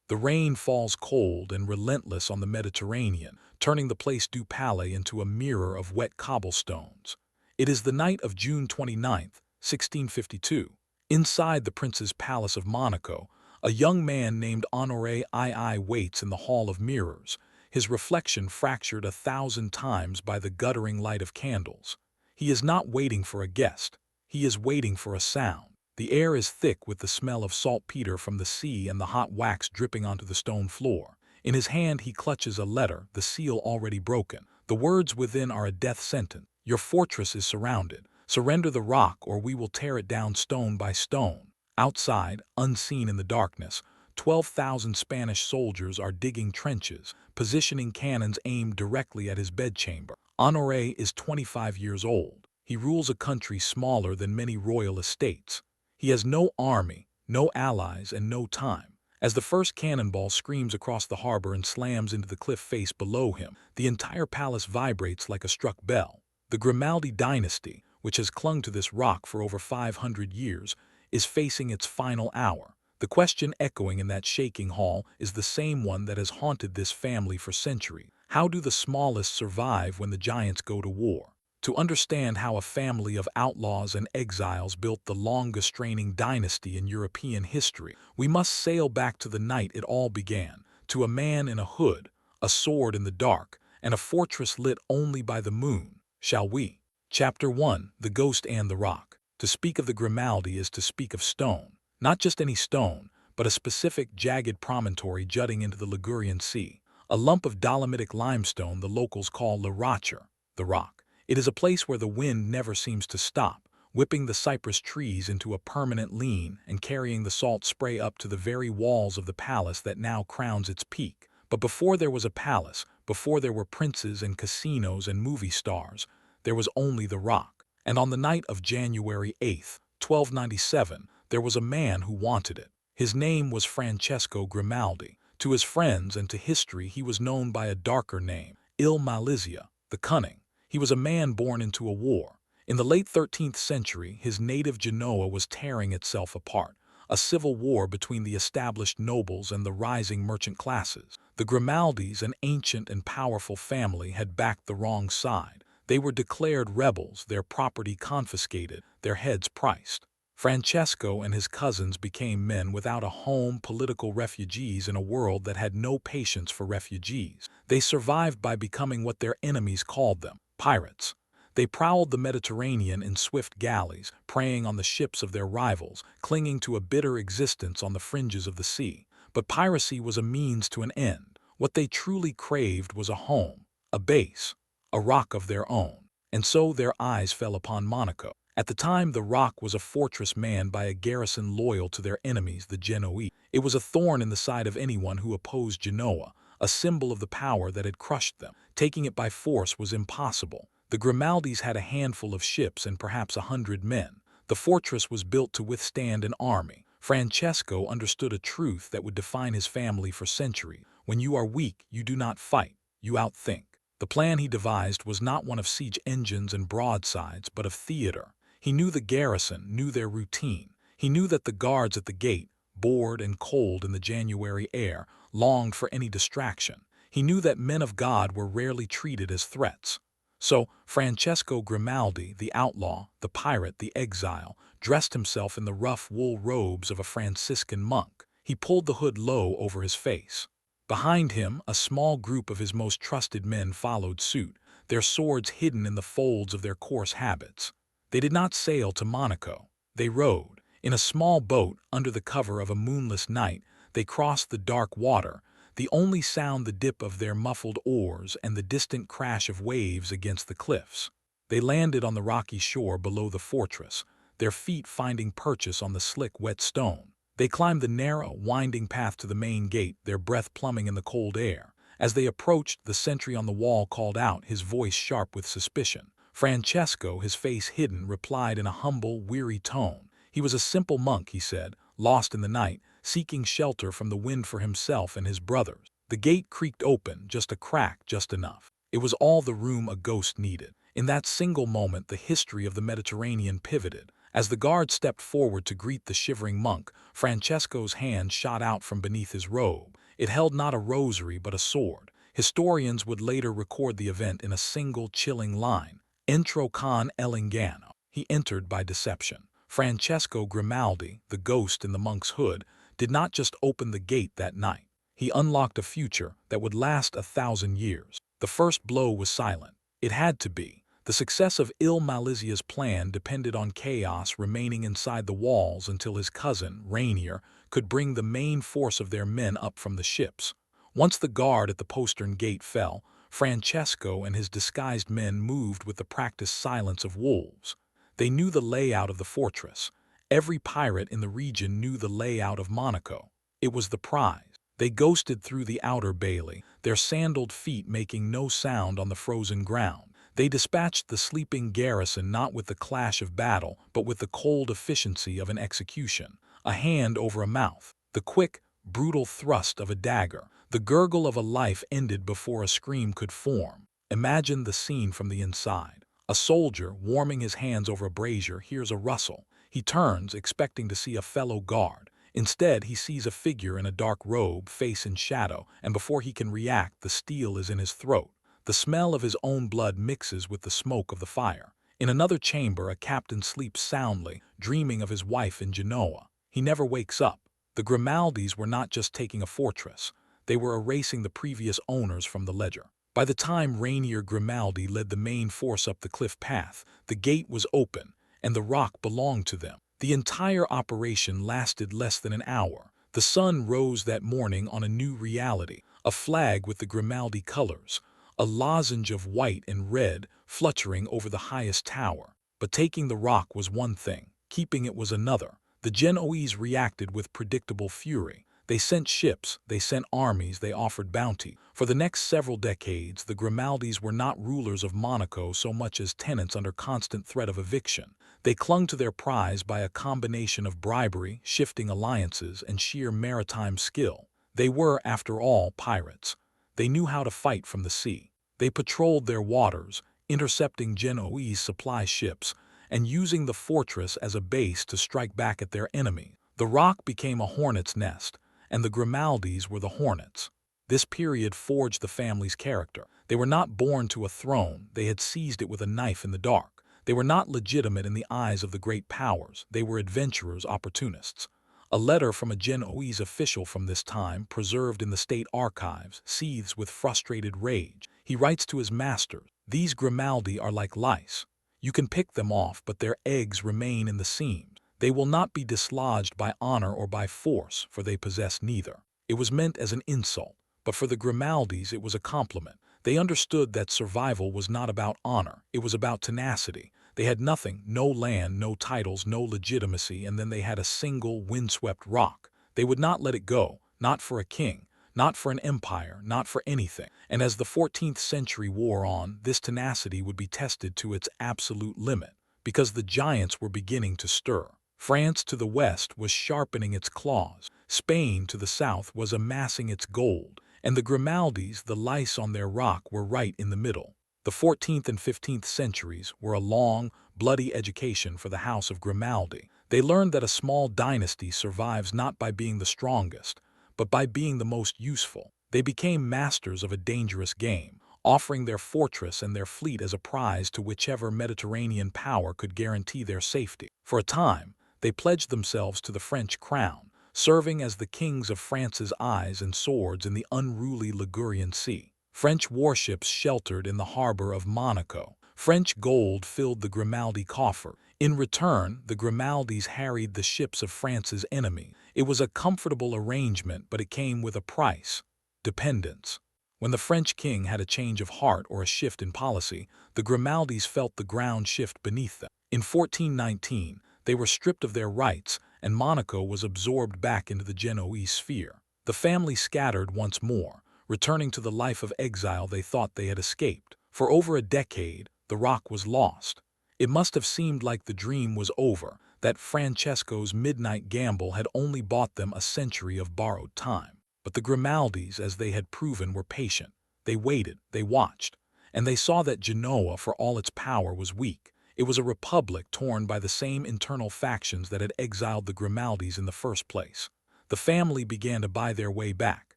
The rain falls cold and relentless on the Mediterranean, turning the Place du Palais into a mirror of wet cobblestones. It is the night of June 29th, 1652. Inside the prince's palace of Monaco, a young man named Honoré II waits in the Hall of Mirrors, his reflection fractured 1,000 times by the guttering light of candles. He is not waiting for a guest. He is waiting for a sound. The air is thick with the smell of saltpeter from the sea and the hot wax dripping onto the stone floor. In his hand he clutches a letter, the seal already broken. The words within are a death sentence. Your fortress is surrounded. Surrender the rock or we will tear it down stone by stone. Outside, unseen in the darkness, 12,000 Spanish soldiers are digging trenches, positioning cannons aimed directly at his bedchamber. Honoré is 25 years old. He rules a country smaller than many royal estates. He has no army, no allies, and no time. As the first cannonball screams across the harbor and slams into the cliff face below him, the entire palace vibrates like a struck bell. The Grimaldi dynasty, which has clung to this rock for over 500 years, is facing its final hour. The question echoing in that shaking hall is the same one that has haunted this family for centuries. How do the smallest survive when the giants go to war? To understand how a family of outlaws and exiles built the longest reigning dynasty in European history, we must sail back to the night it all began, to a man in a hood, a sword in the dark, and a fortress lit only by the moon. Shall we? Chapter 1: The Ghost and the Rock. To speak of the Grimaldi is to speak of stone. Not just any stone, but a specific jagged promontory jutting into the Ligurian Sea. A lump of dolomitic limestone the locals call La Rocha, the rock. It is a place where the wind never seems to stop, whipping the cypress trees into a permanent lean and carrying the salt spray up to the very walls of the palace that now crowns its peak. But before there was a palace, before there were princes and casinos and movie stars, there was only the rock. And on the night of January 8th, 1297, there was a man who wanted it. His name was Francesco Grimaldi. To his friends and to history he was known by a darker name, Malizia, the Cunning. He was a man born into a war. In the late 13th century, his native Genoa was tearing itself apart, a civil war between the established nobles and the rising merchant classes. The Grimaldis, an ancient and powerful family, had backed the wrong side. They were declared rebels, their property confiscated, their heads priced. Francesco and his cousins became men without a home, political refugees in a world that had no patience for refugees. They survived by becoming what their enemies called them, pirates. They prowled the Mediterranean in swift galleys, preying on the ships of their rivals, clinging to a bitter existence on the fringes of the sea. But piracy was a means to an end. What they truly craved was a home, a base, a rock of their own. And so their eyes fell upon Monaco. At the time, the rock was a fortress manned by a garrison loyal to their enemies, the Genoese. It was a thorn in the side of anyone who opposed Genoa, a symbol of the power that had crushed them. Taking it by force was impossible. The Grimaldis had a handful of ships and perhaps 100 men. The fortress was built to withstand an army. Francesco understood a truth that would define his family for centuries. When you are weak, you do not fight, you outthink. The plan he devised was not one of siege engines and broadsides, but of theater. He knew the garrison, knew their routine. He knew that the guards at the gate, bored and cold in the January air, longed for any distraction. He knew that men of God were rarely treated as threats. So Francesco Grimaldi, the outlaw, the pirate, the exile, dressed himself in the rough wool robes of a Franciscan monk. He pulled the hood low over his face. Behind him, a small group of his most trusted men followed suit, their swords hidden in the folds of their coarse habits. They did not sail to Monaco. They rowed. In a small boat, under the cover of a moonless night, they crossed the dark water, the only sound the dip of their muffled oars and the distant crash of waves against the cliffs. They landed on the rocky shore below the fortress, their feet finding purchase on the slick, wet stone. They climbed the narrow, winding path to the main gate, their breath plumbing in the cold air. As they approached, the sentry on the wall called out, his voice sharp with suspicion. Francesco, his face hidden, replied in a humble, weary tone. He was a simple monk, he said, lost in the night, seeking shelter from the wind for himself and his brothers. The gate creaked open, just a crack, just enough. It was all the room a ghost needed. In that single moment, the history of the Mediterranean pivoted. As the guard stepped forward to greet the shivering monk, Francesco's hand shot out from beneath his robe. It held not a rosary but a sword. Historians would later record the event in a single chilling line: Entro con l'ingano. He entered by deception. Francesco Grimaldi, the ghost in the monk's hood, did not just open the gate that night. He unlocked a future that would last 1,000 years. The first blow was silent. It had to be. The success of Malizia's plan depended on chaos remaining inside the walls until his cousin, Rainier, could bring the main force of their men up from the ships. Once the guard at the postern gate fell, Francesco and his disguised men moved with the practiced silence of wolves. They knew the layout of the fortress. Every pirate in the region knew the layout of Monaco. It was the prize. They ghosted through the outer bailey, their sandaled feet making no sound on the frozen ground. They dispatched the sleeping garrison not with the clash of battle, but with the cold efficiency of an execution. A hand over a mouth, the quick, brutal thrust of a dagger, the gurgle of a life ended before a scream could form. Imagine the scene from the inside. A soldier, warming his hands over a brazier, hears a rustle. He turns, expecting to see a fellow guard. Instead, he sees a figure in a dark robe, face in shadow, and before he can react, the steel is in his throat. The smell of his own blood mixes with the smoke of the fire. In another chamber, a captain sleeps soundly, dreaming of his wife in Genoa. He never wakes up. The Grimaldis were not just taking a fortress. They were erasing the previous owners from the ledger. By the time Rainier Grimaldi led the main force up the cliff path, the gate was open, and the rock belonged to them. The entire operation lasted less than an hour. The sun rose that morning on a new reality, a flag with the Grimaldi colors, a lozenge of white and red fluttering over the highest tower. But taking the rock was one thing, keeping it was another. The Genoese reacted with predictable fury. They sent ships, they sent armies, they offered bounty. For the next several decades, the Grimaldis were not rulers of Monaco so much as tenants under constant threat of eviction. They clung to their prize by a combination of bribery, shifting alliances, and sheer maritime skill. They were, after all, pirates. They knew how to fight from the sea. They patrolled their waters, intercepting Genoese supply ships, and using the fortress as a base to strike back at their enemy. The rock became a hornet's nest, and the Grimaldis were the hornets. This period forged the family's character. They were not born to a throne, they had seized it with a knife in the dark. They were not legitimate in the eyes of the great powers, they were adventurers, opportunists. A letter from a Genoese official from this time, preserved in the state archives, seethes with frustrated rage. He writes to his masters, "These Grimaldi are like lice. You can pick them off, but their eggs remain in the seams. They will not be dislodged by honor or by force, for they possess neither." It was meant as an insult, but for the Grimaldis it was a compliment. They understood that survival was not about honor, it was about tenacity. They had nothing, no land, no titles, no legitimacy, and then they had a single windswept rock. They would not let it go, not for a king, not for an empire, not for anything. And as the 14th century wore on, this tenacity would be tested to its absolute limit, because the giants were beginning to stir. France to the west was sharpening its claws, Spain to the south was amassing its gold, and the Grimaldis, the lice on their rock, were right in the middle. The 14th and 15th centuries were a long, bloody education for the House of Grimaldi. They learned that a small dynasty survives not by being the strongest, but by being the most useful. They became masters of a dangerous game, offering their fortress and their fleet as a prize to whichever Mediterranean power could guarantee their safety. For a time, they pledged themselves to the French crown, serving as the kings of France's eyes and swords in the unruly Ligurian Sea. French warships sheltered in the harbor of Monaco. French gold filled the Grimaldi coffer. In return, the Grimaldis harried the ships of France's enemy. It was a comfortable arrangement, but it came with a price: dependence. When the French king had a change of heart or a shift in policy, the Grimaldis felt the ground shift beneath them. In 1419, they were stripped of their rights, and Monaco was absorbed back into the Genoese sphere. The family scattered once more, returning to the life of exile they thought they had escaped. For over a decade, the rock was lost. It must have seemed like the dream was over, that Francesco's midnight gamble had only bought them a century of borrowed time. But the Grimaldis, as they had proven, were patient. They waited, they watched, and they saw that Genoa, for all its power, was weak. It was a republic torn by the same internal factions that had exiled the Grimaldis in the first place. The family began to buy their way back.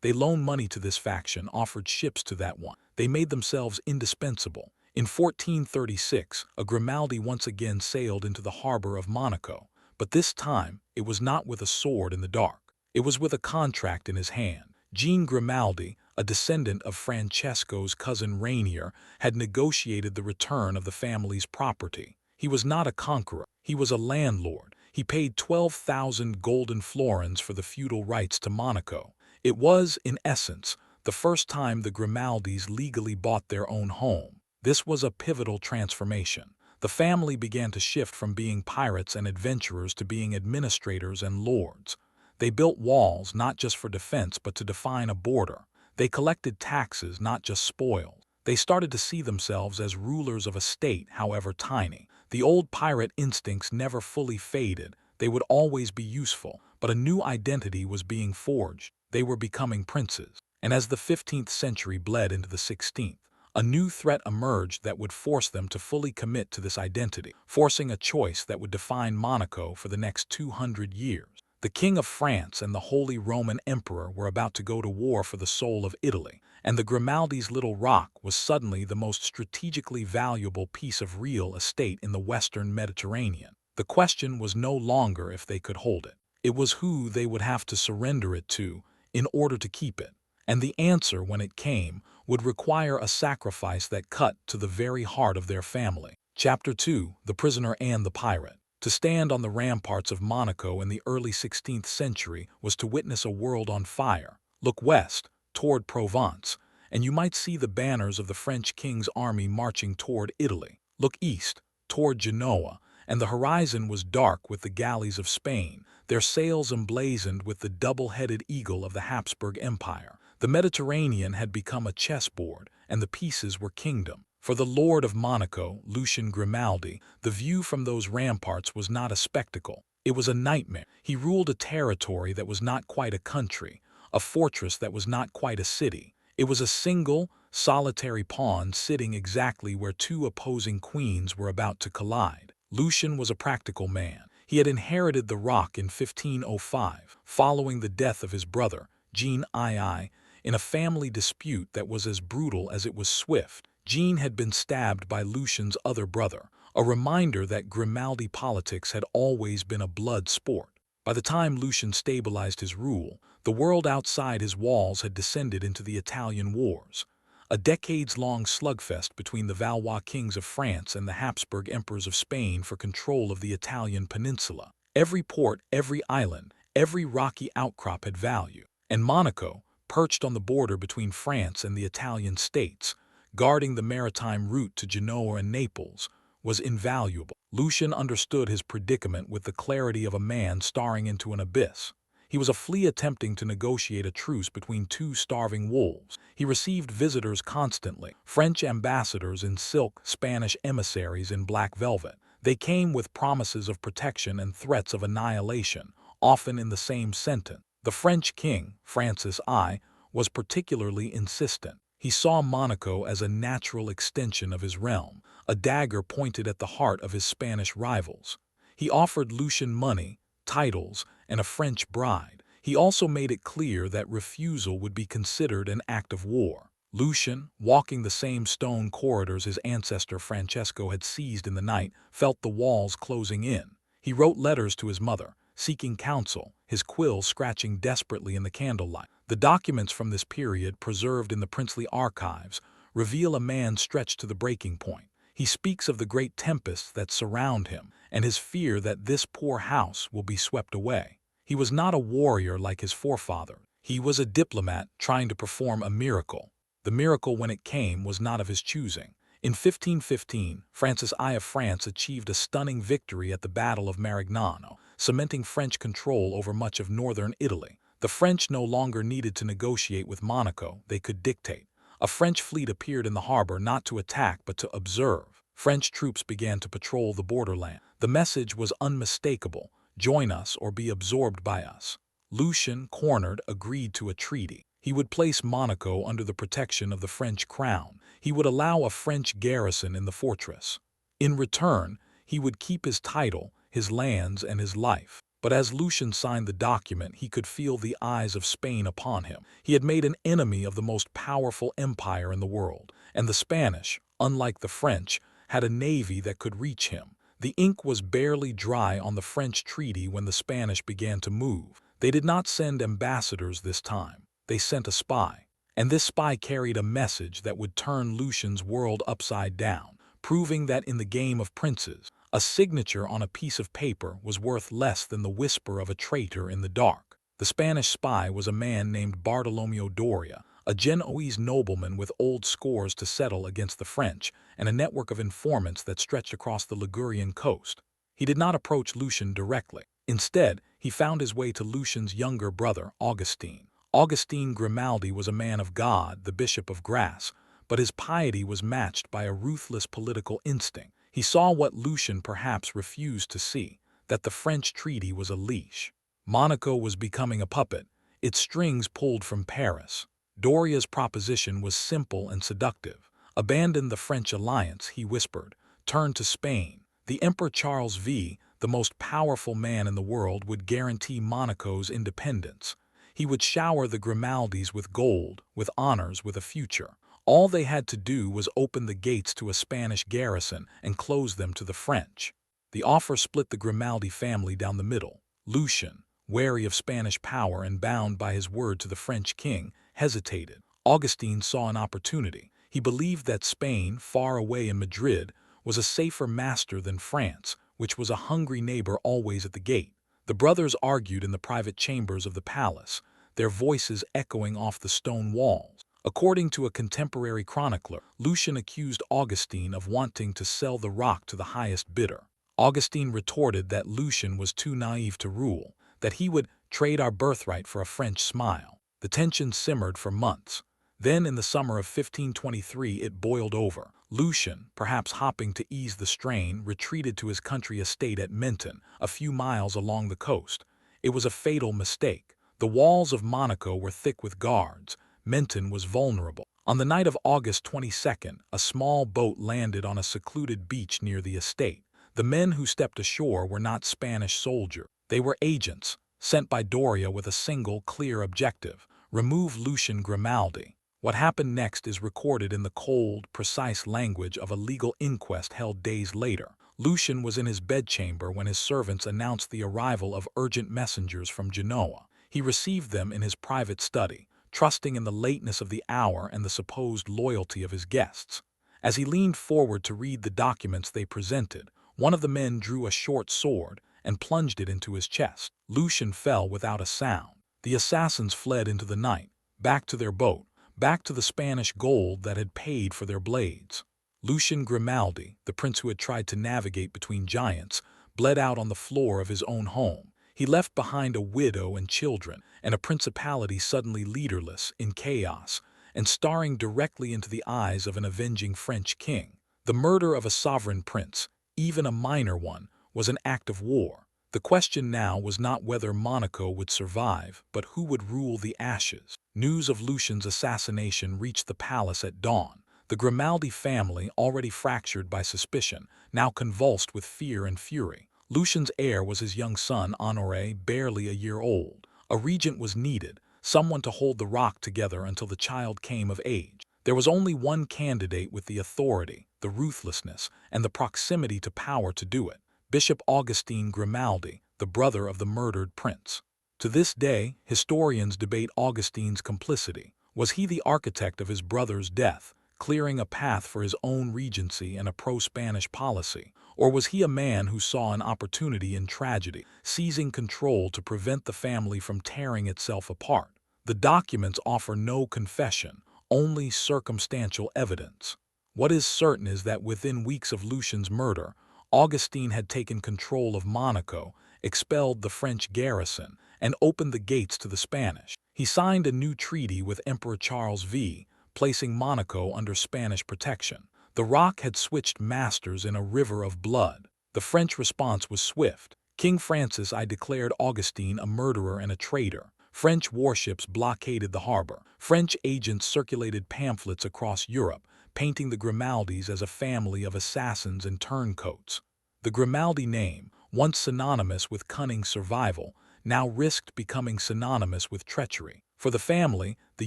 They loaned money to this faction, offered ships to that one. They made themselves indispensable. In 1436, a Grimaldi once again sailed into the harbor of Monaco, but this time it was not with a sword in the dark. It was with a contract in his hand. Jean Grimaldi, a descendant of Francesco's cousin Rainier, had negotiated the return of the family's property. He was not a conqueror. He was a landlord. He paid 12,000 golden florins for the feudal rights to Monaco. It was, in essence, the first time the Grimaldis legally bought their own home. This was a pivotal transformation. The family began to shift from being pirates and adventurers to being administrators and lords. They built walls not just for defense but to define a border. They collected taxes, not just spoils. They started to see themselves as rulers of a state, however tiny. The old pirate instincts never fully faded. They would always be useful, but a new identity was being forged. They were becoming princes. And as the 15th century bled into the 16th, a new threat emerged that would force them to fully commit to this identity, forcing a choice that would define Monaco for the next 200 years. The King of France and the Holy Roman Emperor were about to go to war for the soul of Italy, and the Grimaldis' little rock was suddenly the most strategically valuable piece of real estate in the Western Mediterranean. The question was no longer if they could hold it. It was who they would have to surrender it to in order to keep it. And the answer, when it came, would require a sacrifice that cut to the very heart of their family. Chapter 2: The Prisoner and the Pirate. To stand on the ramparts of Monaco in the early 16th century was to witness a world on fire. Look west, toward Provence, and you might see the banners of the French king's army marching toward Italy. Look east, toward Genoa, and the horizon was dark with the galleys of Spain, their sails emblazoned with the double-headed eagle of the Habsburg Empire. The Mediterranean had become a chessboard, and the pieces were kingdom. For the Lord of Monaco, Lucien Grimaldi, the view from those ramparts was not a spectacle. It was a nightmare. He ruled a territory that was not quite a country, a fortress that was not quite a city. It was a single, solitary pawn sitting exactly where two opposing queens were about to collide. Lucien was a practical man. He had inherited the rock in 1505, following the death of his brother, Jean II, in a family dispute that was as brutal as it was swift. Jean had been stabbed by Lucien's other brother, a reminder that Grimaldi politics had always been a blood sport. By the time Lucien stabilized his rule, the world outside his walls had descended into the Italian wars, a decades-long slugfest between the Valois kings of France and the Habsburg emperors of Spain for control of the Italian peninsula. Every port, every island, every rocky outcrop had value, and Monaco, perched on the border between France and the Italian states, guarding the maritime route to Genoa and Naples, was invaluable. Lucien understood his predicament with the clarity of a man staring into an abyss. He was a flea attempting to negotiate a truce between two starving wolves. He received visitors constantly, French ambassadors in silk, Spanish emissaries in black velvet. They came with promises of protection and threats of annihilation, often in the same sentence. The French king, Francis I, was particularly insistent. He saw Monaco as a natural extension of his realm, a dagger pointed at the heart of his Spanish rivals. He offered Lucien money, titles, and a French bride. He also made it clear that refusal would be considered an act of war. Lucien, walking the same stone corridors his ancestor Francesco had seized in the night, felt the walls closing in. He wrote letters to his mother, seeking counsel, his quill scratching desperately in the candlelight. The documents from this period, preserved in the princely archives, reveal a man stretched to the breaking point. He speaks of the great tempests that surround him and his fear that this poor house will be swept away. He was not a warrior like his forefather. He was a diplomat trying to perform a miracle. The miracle, when it came, was not of his choosing. In 1515, Francis I of France achieved a stunning victory at the Battle of Marignano, cementing French control over much of northern Italy. The French no longer needed to negotiate with Monaco, they could dictate. A French fleet appeared in the harbor not to attack but to observe. French troops began to patrol the borderland. The message was unmistakable: join us or be absorbed by us. Lucien, cornered, agreed to a treaty. He would place Monaco under the protection of the French crown. He would allow a French garrison in the fortress. In return, he would keep his title, his lands, and his life. But as Lucian signed the document, he could feel the eyes of Spain upon him. He had made an enemy of the most powerful empire in the world, and the Spanish, unlike the French, had a navy that could reach him. The ink was barely dry on the French treaty when the Spanish began to move. They did not send ambassadors this time. They sent a spy. And this spy carried a message that would turn Lucian's world upside down, proving that in the game of princes, a signature on a piece of paper was worth less than the whisper of a traitor in the dark. The Spanish spy was a man named Bartolomeo Doria, a Genoese nobleman with old scores to settle against the French and a network of informants that stretched across the Ligurian coast. He did not approach Lucian directly. Instead, he found his way to Lucian's younger brother, Augustine. Augustine Grimaldi was a man of God, the Bishop of Grasse, but his piety was matched by a ruthless political instinct. He saw what Lucian perhaps refused to see, that the French treaty was a leash. Monaco was becoming a puppet, its strings pulled from Paris. Doria's proposition was simple and seductive. Abandon the French alliance, he whispered. Turn to Spain. The Emperor Charles V, the most powerful man in the world, would guarantee Monaco's independence. He would shower the Grimaldis with gold, with honors, with a future. All they had to do was open the gates to a Spanish garrison and close them to the French. The offer split the Grimaldi family down the middle. Lucian, wary of Spanish power and bound by his word to the French king, hesitated. Augustine saw an opportunity. He believed that Spain, far away in Madrid, was a safer master than France, which was a hungry neighbor always at the gate. The brothers argued in the private chambers of the palace, their voices echoing off the stone walls. According to a contemporary chronicler, Lucian accused Augustine of wanting to sell the rock to the highest bidder. Augustine retorted that Lucian was too naive to rule, that he would trade our birthright for a French smile. The tension simmered for months. Then, in the summer of 1523, it boiled over. Lucian, perhaps hoping to ease the strain, retreated to his country estate at Menton, a few miles along the coast. It was a fatal mistake. The walls of Monaco were thick with guards. Menton was vulnerable. On the night of August 22nd, a small boat landed on a secluded beach near the estate. The men who stepped ashore were not Spanish soldiers. They were agents, sent by Doria with a single, clear objective: remove Lucian Grimaldi. What happened next is recorded in the cold, precise language of a legal inquest held days later. Lucian was in his bedchamber when his servants announced the arrival of urgent messengers from Genoa. He received them in his private study, trusting in the lateness of the hour and the supposed loyalty of his guests. As he leaned forward to read the documents they presented, one of the men drew a short sword and plunged it into his chest. Lucian fell without a sound. The assassins fled into the night, back to their boat, back to the Spanish gold that had paid for their blades. Lucian Grimaldi, the prince who had tried to navigate between giants, bled out on the floor of his own home. He left behind a widow and children, and a principality suddenly leaderless, in chaos, and staring directly into the eyes of an avenging French king. The murder of a sovereign prince, even a minor one, was an act of war. The question now was not whether Monaco would survive, but who would rule the ashes. News of Lucian's assassination reached the palace at dawn. The Grimaldi family, already fractured by suspicion, now convulsed with fear and fury. Lucian's heir was his young son, Honoré, barely a year old. A regent was needed, someone to hold the rock together until the child came of age. There was only one candidate with the authority, the ruthlessness, and the proximity to power to do it: Bishop Augustine Grimaldi, the brother of the murdered prince. To this day, historians debate Augustine's complicity. Was he the architect of his brother's death, clearing a path for his own regency and a pro-Spanish policy? Or was he a man who saw an opportunity in tragedy, seizing control to prevent the family from tearing itself apart? The documents offer no confession, only circumstantial evidence. What is certain is that within weeks of Lucian's murder, Augustine had taken control of Monaco, expelled the French garrison, and opened the gates to the Spanish. He signed a new treaty with Emperor Charles V, placing Monaco under Spanish protection. The rock had switched masters in a river of blood. The French response was swift. King Francis I declared Augustine a murderer and a traitor. French warships blockaded the harbor. French agents circulated pamphlets across Europe, painting the Grimaldis as a family of assassins and turncoats. The Grimaldi name, once synonymous with cunning survival, now risked becoming synonymous with treachery. For the family, the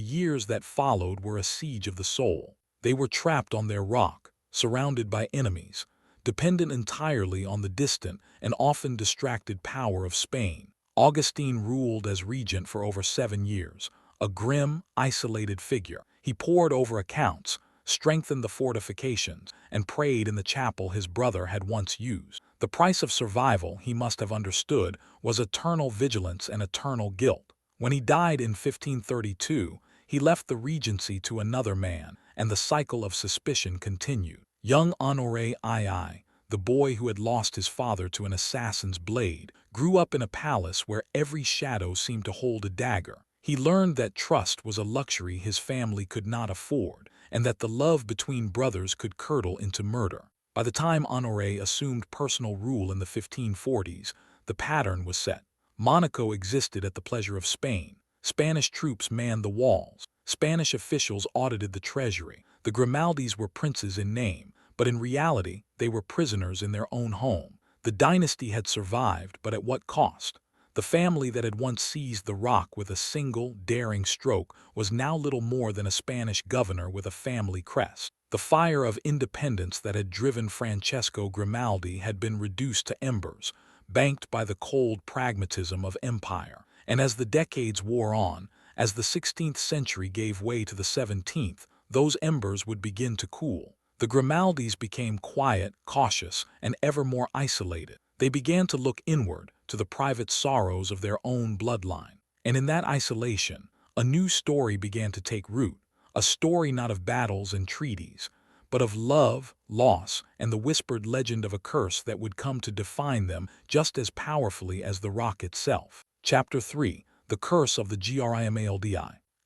years that followed were a siege of the soul. They were trapped on their rock, surrounded by enemies, dependent entirely on the distant and often distracted power of Spain. Augustine ruled as regent for over 7 years, a grim, isolated figure. He pored over accounts, strengthened the fortifications, and prayed in the chapel his brother had once used. The price of survival, he must have understood, was eternal vigilance and eternal guilt. When he died in 1532, he left the regency to another man, and the cycle of suspicion continued. Young Honoré II, the boy who had lost his father to an assassin's blade, grew up in a palace where every shadow seemed to hold a dagger. He learned that trust was a luxury his family could not afford, and that the love between brothers could curdle into murder. By the time Honoré assumed personal rule in the 1540s, the pattern was set. Monaco existed at the pleasure of Spain. Spanish troops manned the walls. Spanish officials audited the treasury. The Grimaldis were princes in name, but in reality, they were prisoners in their own home. The dynasty had survived, but at what cost? The family that had once seized the rock with a single, daring stroke was now little more than a Spanish governor with a family crest. The fire of independence that had driven Francesco Grimaldi had been reduced to embers, banked by the cold pragmatism of empire. And as the decades wore on, as the 16th century gave way to the 17th, those embers would begin to cool. The Grimaldis became quiet, cautious, and ever more isolated. They began to look inward, to the private sorrows of their own bloodline. And in that isolation, a new story began to take root, a story not of battles and treaties, but of love, loss, and the whispered legend of a curse that would come to define them just as powerfully as the rock itself. Chapter 3. The Curse of the Grimaldi.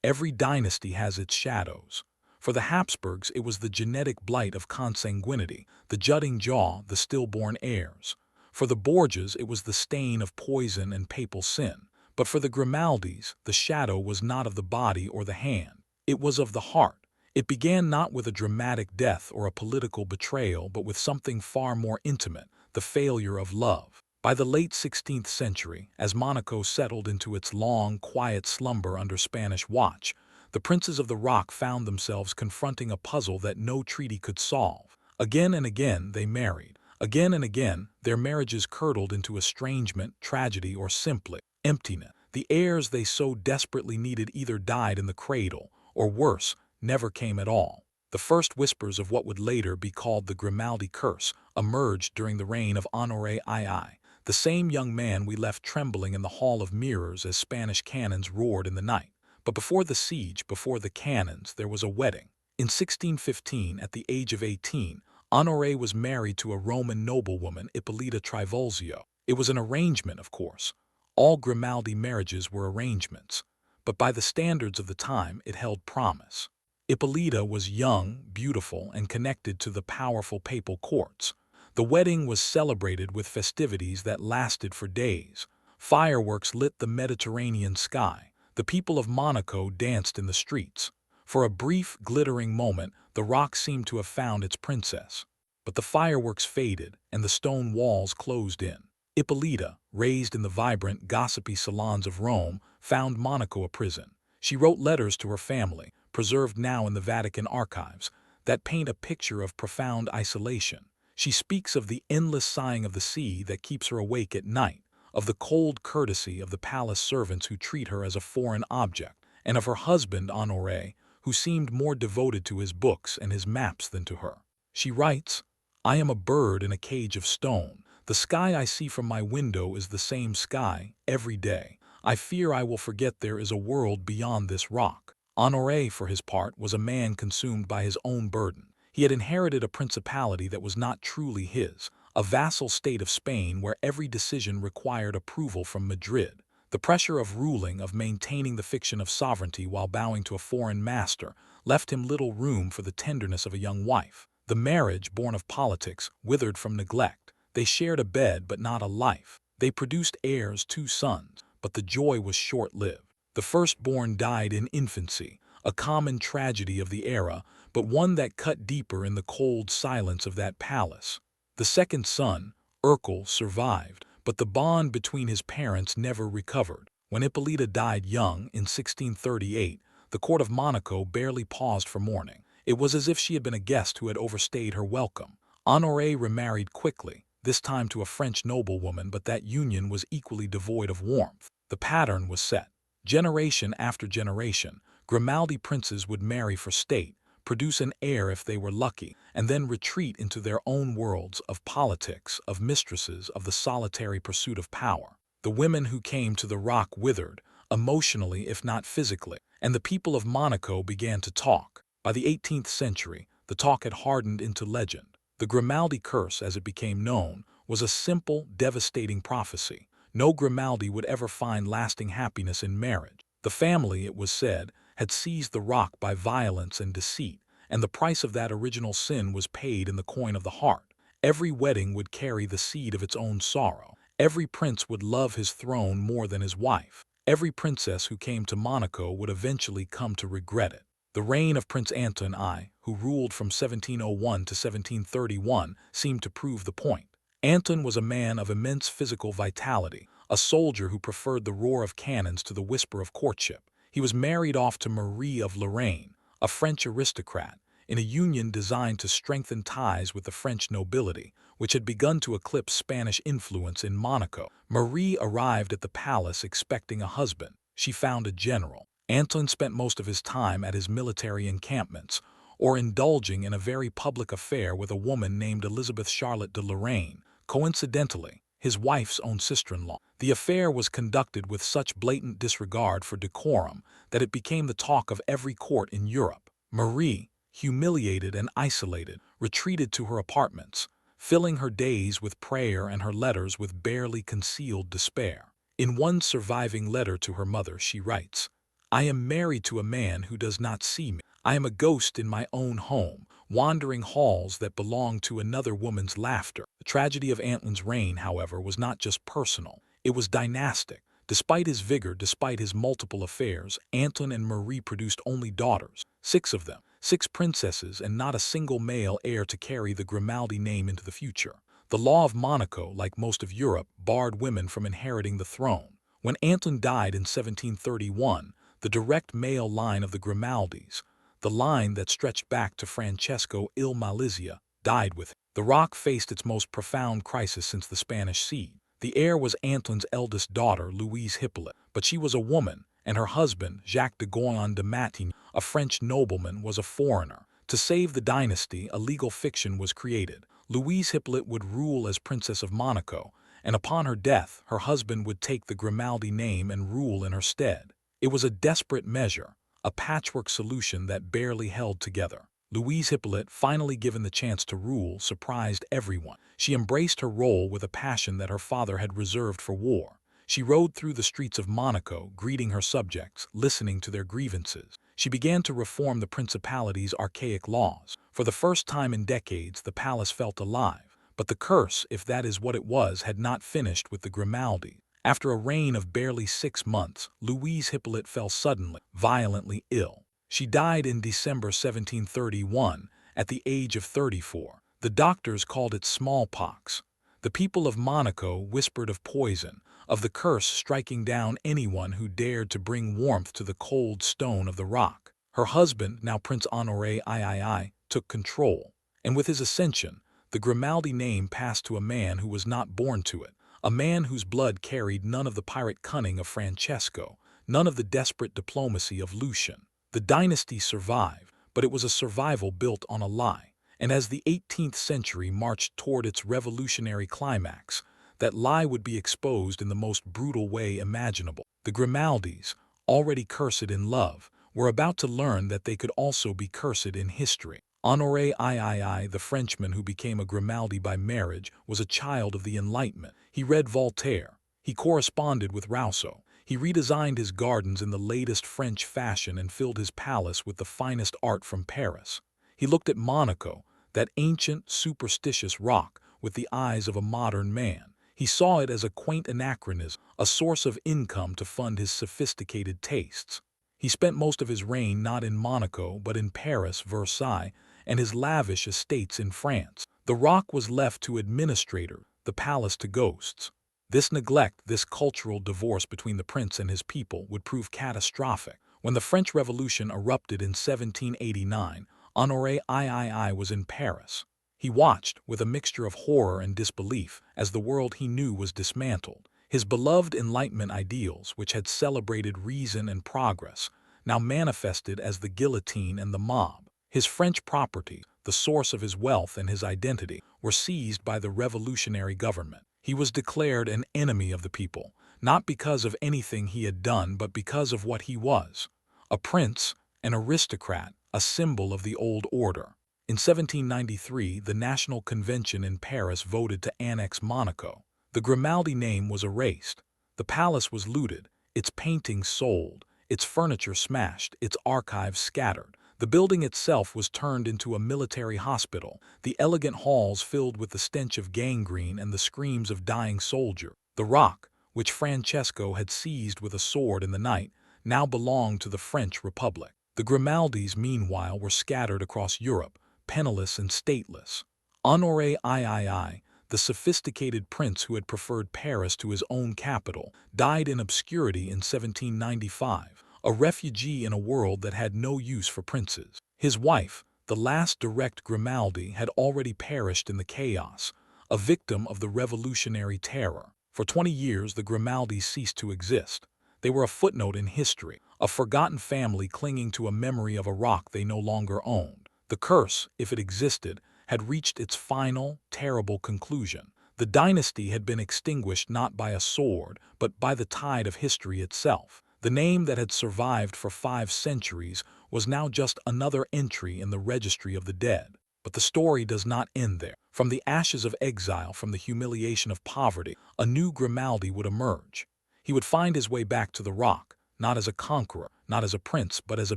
Every dynasty has its shadows. For the Habsburgs, it was the genetic blight of consanguinity, the jutting jaw, the stillborn heirs. For the Borgias, it was the stain of poison and papal sin. But for the Grimaldis, the shadow was not of the body or the hand. It was of the heart. It began not with a dramatic death or a political betrayal, but with something far more intimate, the failure of love. By the late 16th century, as Monaco settled into its long, quiet slumber under Spanish watch, the princes of the rock found themselves confronting a puzzle that no treaty could solve. Again and again they married. Again and again their marriages curdled into estrangement, tragedy, or simply emptiness. The heirs they so desperately needed either died in the cradle, or worse, never came at all. The first whispers of what would later be called the Grimaldi curse emerged during the reign of Honoré II, the same young man we left trembling in the Hall of Mirrors as Spanish cannons roared in the night. But before the siege, before the cannons, there was a wedding. In 1615, at the age of 18, Honoré was married to a Roman noblewoman, Ippolita Trivolzio. It was an arrangement, of course. All Grimaldi marriages were arrangements, but by the standards of the time, it held promise. Ippolita was young, beautiful, and connected to the powerful papal courts. The wedding was celebrated with festivities that lasted for days. Fireworks lit the Mediterranean sky. The people of Monaco danced in the streets. For a brief, glittering moment, the rock seemed to have found its princess. But the fireworks faded, and the stone walls closed in. Ippolita, raised in the vibrant, gossipy salons of Rome, found Monaco a prison. She wrote letters to her family, preserved now in the Vatican archives, that paint a picture of profound isolation. She speaks of the endless sighing of the sea that keeps her awake at night, of the cold courtesy of the palace servants who treat her as a foreign object, and of her husband, Honoré, who seemed more devoted to his books and his maps than to her. She writes, "I am a bird in a cage of stone. The sky I see from my window is the same sky every day. I fear I will forget there is a world beyond this rock." Honoré, for his part, was a man consumed by his own burden. He had inherited a principality that was not truly his, a vassal state of Spain where every decision required approval from Madrid. The pressure of ruling, of maintaining the fiction of sovereignty while bowing to a foreign master, left him little room for the tenderness of a young wife. The marriage, born of politics, withered from neglect. They shared a bed but not a life. They produced heirs, 2 sons, but the joy was short-lived. The firstborn died in infancy, a common tragedy of the era, but one that cut deeper in the cold silence of that palace. The second son, Urkel, survived, but the bond between his parents never recovered. When Ippolita died young in 1638, the court of Monaco barely paused for mourning. It was as if she had been a guest who had overstayed her welcome. Honoré remarried quickly, this time to a French noblewoman, but that union was equally devoid of warmth. The pattern was set. Generation after generation, Grimaldi princes would marry for state, produce an heir if they were lucky, and then retreat into their own worlds of politics, of mistresses, of the solitary pursuit of power. The women who came to the rock withered, emotionally if not physically, and the people of Monaco began to talk. By the 18th century, the talk had hardened into legend. The Grimaldi curse, as it became known, was a simple, devastating prophecy. No Grimaldi would ever find lasting happiness in marriage. The family, it was said, had seized the rock by violence and deceit, and the price of that original sin was paid in the coin of the heart. Every wedding would carry the seed of its own sorrow. Every prince would love his throne more than his wife. Every princess who came to Monaco would eventually come to regret it. The reign of Prince Anton I, who ruled from 1701 to 1731, seemed to prove the point. Anton was a man of immense physical vitality, a soldier who preferred the roar of cannons to the whisper of courtship. He was married off to Marie of Lorraine, a French aristocrat, in a union designed to strengthen ties with the French nobility, which had begun to eclipse Spanish influence in Monaco. Marie arrived at the palace expecting a husband. She found a general. Anton spent most of his time at his military encampments, or indulging in a very public affair with a woman named Elizabeth Charlotte de Lorraine, coincidentally, his wife's own sister-in-law. The affair was conducted with such blatant disregard for decorum that it became the talk of every court in Europe. Marie, humiliated and isolated, retreated to her apartments, filling her days with prayer and her letters with barely concealed despair. In one surviving letter to her mother, she writes, "I am married to a man who does not see me. I am a ghost in my own home, wandering halls that belong to another woman's laughter." The tragedy of Anton's reign, however, was not just personal. It was dynastic. Despite his vigor, despite his multiple affairs, Anton and Marie produced only daughters, 6 of them, 6 princesses, and not a single male heir to carry the Grimaldi name into the future. The law of Monaco, like most of Europe, barred women from inheriting the throne. When Anton died in 1731, the direct male line of the Grimaldis, the line that stretched back to Francesco il Malizia, died with him. The rock faced its most profound crisis since the Spanish siege. The heir was Anton's eldest daughter, Louise Hippolyte, but she was a woman, and her husband, Jacques de Goyon de Matignon, a French nobleman, was a foreigner. To save the dynasty, a legal fiction was created. Louise Hippolyte would rule as Princess of Monaco, and upon her death, her husband would take the Grimaldi name and rule in her stead. It was a desperate measure, a patchwork solution that barely held together. Louise Hippolyte, finally given the chance to rule, surprised everyone. She embraced her role with a passion that her father had reserved for war. She rode through the streets of Monaco, greeting her subjects, listening to their grievances. She began to reform the principality's archaic laws. For the first time in decades, the palace felt alive. But the curse, if that is what it was, had not finished with the Grimaldi. After a reign of barely 6 months, Louise Hippolyte fell suddenly, violently ill. She died in December 1731, at the age of 34. The doctors called it smallpox. The people of Monaco whispered of poison, of the curse striking down anyone who dared to bring warmth to the cold stone of the rock. Her husband, now Prince Honoré III, took control, and with his ascension, the Grimaldi name passed to a man who was not born to it, a man whose blood carried none of the pirate cunning of Francesco, none of the desperate diplomacy of Lucian. The dynasty survived, but it was a survival built on a lie, and as the 18th century marched toward its revolutionary climax, that lie would be exposed in the most brutal way imaginable. The Grimaldis, already cursed in love, were about to learn that they could also be cursed in history. Honoré III, the Frenchman who became a Grimaldi by marriage, was a child of the Enlightenment. He read Voltaire. He corresponded with Rousseau. He redesigned his gardens in the latest French fashion and filled his palace with the finest art from Paris. He looked at Monaco, that ancient, superstitious rock, with the eyes of a modern man. He saw it as a quaint anachronism, a source of income to fund his sophisticated tastes. He spent most of his reign not in Monaco but in Paris, Versailles, and his lavish estates in France. The rock was left to administrators, the palace to ghosts. This neglect, this cultural divorce between the prince and his people would prove catastrophic. When the French Revolution erupted in 1789, Honoré III was in Paris. He watched, with a mixture of horror and disbelief, as the world he knew was dismantled. His beloved Enlightenment ideals, which had celebrated reason and progress, now manifested as the guillotine and the mob. His French property, the source of his wealth and his identity, were seized by the revolutionary government. He was declared an enemy of the people, not because of anything he had done but because of what he was: a prince, an aristocrat, a symbol of the old order. In 1793, the National Convention in Paris voted to annex Monaco. The Grimaldi name was erased. The palace was looted, its paintings sold, its furniture smashed, its archives scattered. The building itself was turned into a military hospital, the elegant halls filled with the stench of gangrene and the screams of dying soldiers. The rock, which Francesco had seized with a sword in the night, now belonged to the French Republic. The Grimaldis, meanwhile, were scattered across Europe, penniless and stateless. Honoré III, the sophisticated prince who had preferred Paris to his own capital, died in obscurity in 1795, a refugee in a world that had no use for princes. His wife, the last direct Grimaldi, had already perished in the chaos, a victim of the revolutionary terror. For 20 years, the Grimaldis ceased to exist. They were a footnote in history, a forgotten family clinging to a memory of a rock they no longer owned. The curse, if it existed, had reached its final, terrible conclusion. The dynasty had been extinguished not by a sword, but by the tide of history itself. The name that had survived for 5 centuries was now just another entry in the registry of the dead. But the story does not end there. From the ashes of exile, from the humiliation of poverty, a new Grimaldi would emerge. He would find his way back to the rock, not as a conqueror, not as a prince, but as a